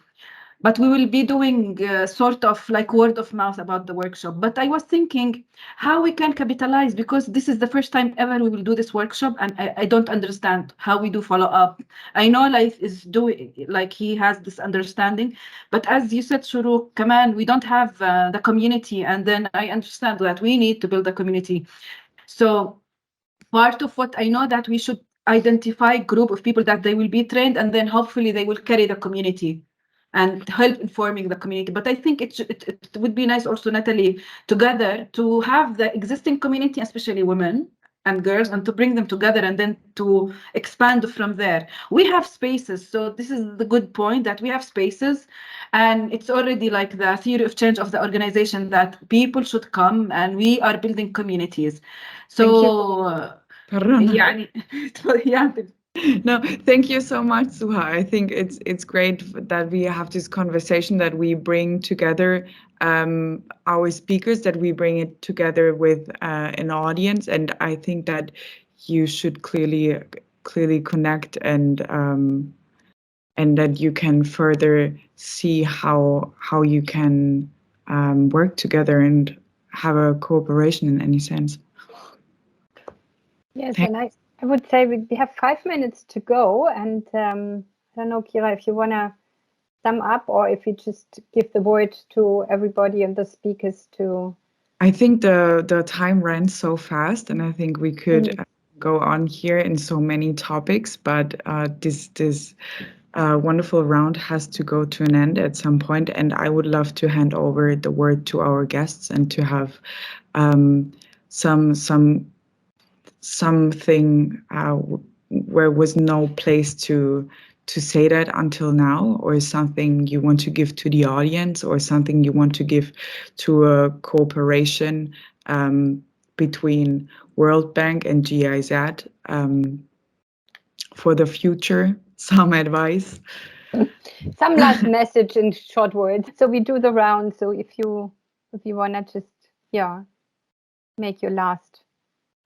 But we will be doing sort of like word of mouth about the workshop. But I was thinking how we can capitalize, because this is the first time ever we will do this workshop, and I don't understand how we do follow up. I know Laith is doing, like, he has this understanding, but as you said, Shuru, Kaman, we don't have the community, and then I understand that we need to build a community. So part of what I know that we should identify a group of people that they will be trained, and then hopefully they will carry the community and help informing the community. But I think it would be nice also, Natalie, together to have the existing community, especially women and girls, and to bring them together and then to expand from there. We have spaces, so this is the good point, that we have spaces, and it's already like the theory of change of the organization, that people should come and we are building communities. So yeah. No, thank you so much, Suha. I think it's great that we have this conversation, that we bring together our speakers, that we bring it together with an audience, and I think that you should clearly connect, and that you can further see how you can work together and have a cooperation in any sense. Yes, and I would say we have 5 minutes to go, and I don't know, Kira, if you want to sum up, or if you just give the word to everybody and the speakers to. I think the time ran so fast, and I think we could go on here in so many topics, but this wonderful round has to go to an end at some point, and I would love to hand over the word to our guests and to have something where was no place to say that until now, or something you want to give to the audience, or something you want to give to a cooperation between World Bank and GIZ for the future? Some advice? Some last message in short words. So we do the round. So if you want to just, make your last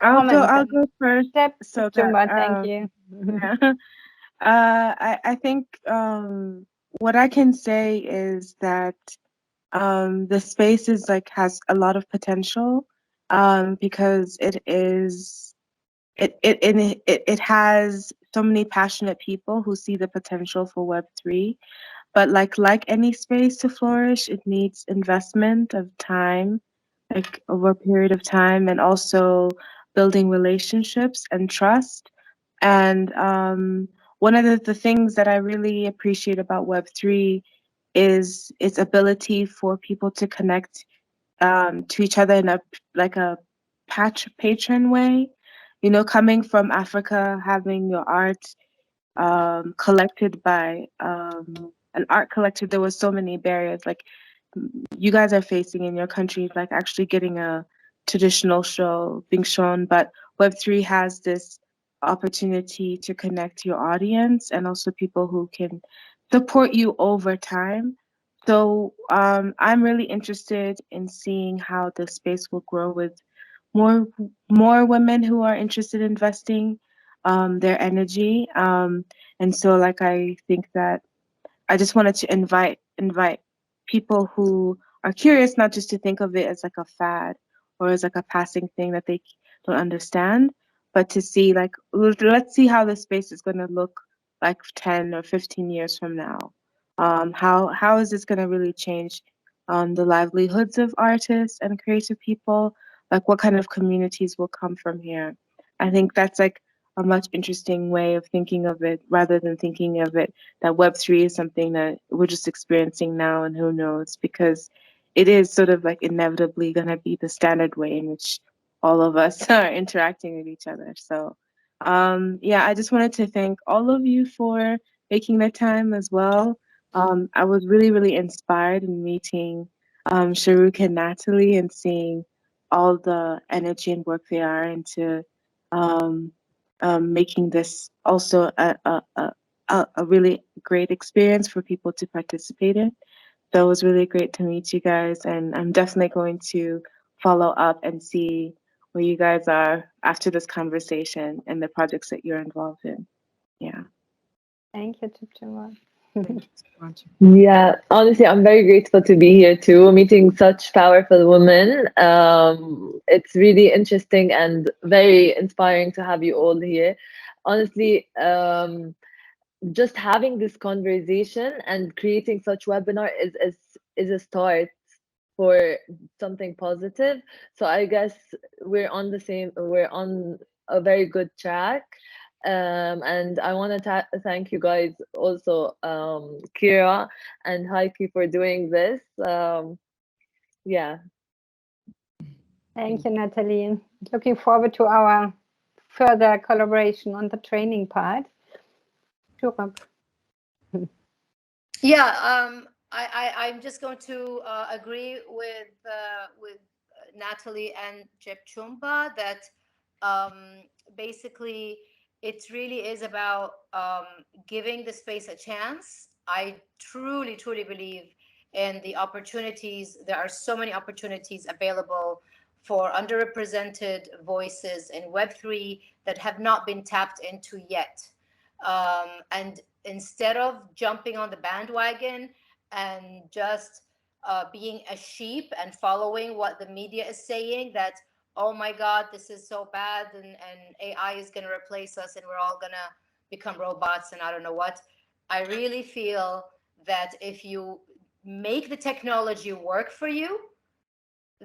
comment. I'll go first. Step, So Jumba, that, thank you. yeah. I think what I can say is that the space is has a lot of potential because it has so many passionate people who see the potential for Web3. But like any space to flourish, it needs investment of time, over a period of time, and also building relationships and trust. And one of the things that I really appreciate about Web3 is its ability for people to connect to each other in a patron way. You know, coming from Africa, having your art collected by an art collector, there was so many barriers. You guys are facing in your country, actually getting a traditional show being shown, but Web3 has this opportunity to connect your audience and also people who can support you over time. So I'm really interested in seeing how the space will grow with more women who are interested in investing their energy. And so I think that I just wanted to invite people who are curious, not just to think of it as a fad or as a passing thing that they don't understand, but to see let's see how the space is going to look 10 or 15 years from now. How is this going to really change the livelihoods of artists and creative people? What kind of communities will come from here? I think that's a much interesting way of thinking of it, rather than thinking of it that Web3 is something that we're just experiencing now and who knows, because it is sort of inevitably going to be the standard way in which all of us are interacting with each other. So yeah, I just wanted to thank all of you for making the time as well. I was really, really inspired in meeting Sharuk and Natalie and seeing all the energy and work they are into making this also a really great experience for people to participate in. So it was really great to meet you guys, and I'm definitely going to follow up and see where you guys are after this conversation and the projects that you're involved in. Yeah. Thank you, Jumba. Thank you so much. Yeah, honestly, I'm very grateful to be here too, meeting such powerful women. It's really interesting and very inspiring to have you all here. Honestly, just having this conversation and creating such webinar is a start for something positive. So I guess we're on a very good track. And I want to thank you guys also, Kira and Heike, for doing this. Yeah. Thank you, Natalie. Looking forward to our further collaboration on the training part. Shurab. Yeah, I'm just going to agree with Natalie and Jepchumba that basically it really is about giving the space a chance. I truly believe in the opportunities. There are so many opportunities available for underrepresented voices in Web3 that have not been tapped into yet. And instead of jumping on the bandwagon and just being a sheep and following what the media is saying, that, oh my God, this is so bad, and AI is going to replace us and we're all going to become robots and I don't know what. I really feel that if you make the technology work for you,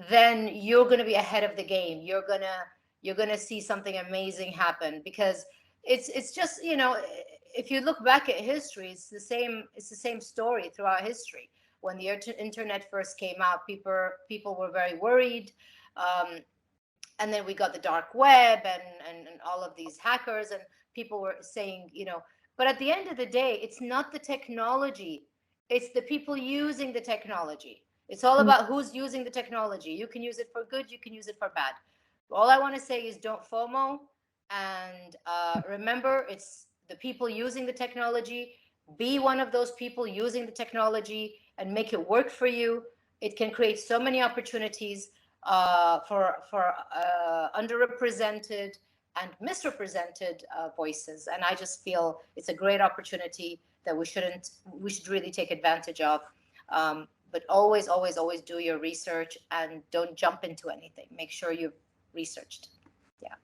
then you're going to be ahead of the game. You're going to see something amazing happen, because it's just, if you look back at history, it's the same story throughout history. When the internet first came out, people were very worried. And then we got the dark web and all of these hackers, and people were saying, but at the end of the day, it's not the technology, it's the people using the technology. It's all about who's using the technology. You can use it for good, you can use it for bad. All I want to say is don't FOMO, and remember, it's the people using the technology. Be one of those people using the technology and make it work for you. It can create so many opportunities for underrepresented and misrepresented voices, and I just feel it's a great opportunity that we should really take advantage of. But always do your research and don't jump into anything. Make sure you've researched. Yeah.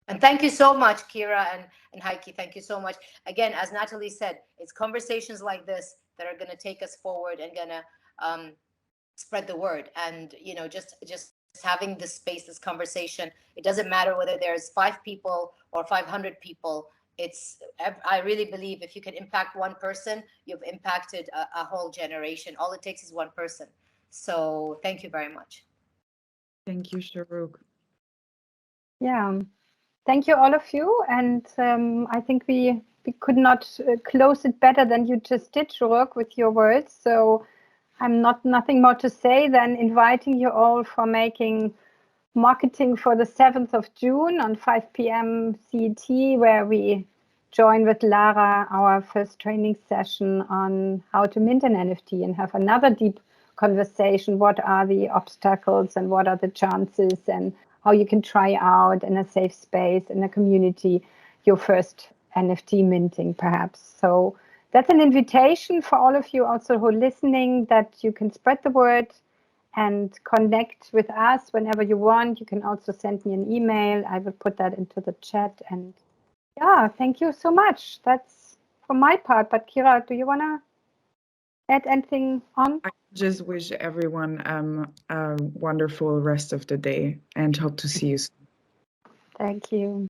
And thank you so much, Kira and Heike. Thank you so much. Again, as Natalie said, it's conversations like this that are going to take us forward and going to spread the word. And just having this space, this conversation, it doesn't matter whether there's 5 people or 500 people. I really believe if you can impact one person, you've impacted a whole generation. All it takes is one person. So thank you very much. Thank you, Shahrukh. Yeah, thank you all of you. And I think we could not close it better than you just did, Shahrukh, with your words. So I'm nothing more to say than inviting you all for making marketing for the 7th of June on 5 p.m. CET, where we join with Lara our first training session on how to mint an NFT and have another deep conversation. What are the obstacles and what are the chances, and how you can try out in a safe space, in a community, your first NFT minting perhaps. So that's an invitation for all of you also who are listening, that you can spread the word and connect with us whenever you want. You can also send me an email. I will put that into the chat. And yeah, thank you so much. That's for my part. But Kira, do you want to add anything on? I just wish everyone a wonderful rest of the day and hope to see you soon. Thank you.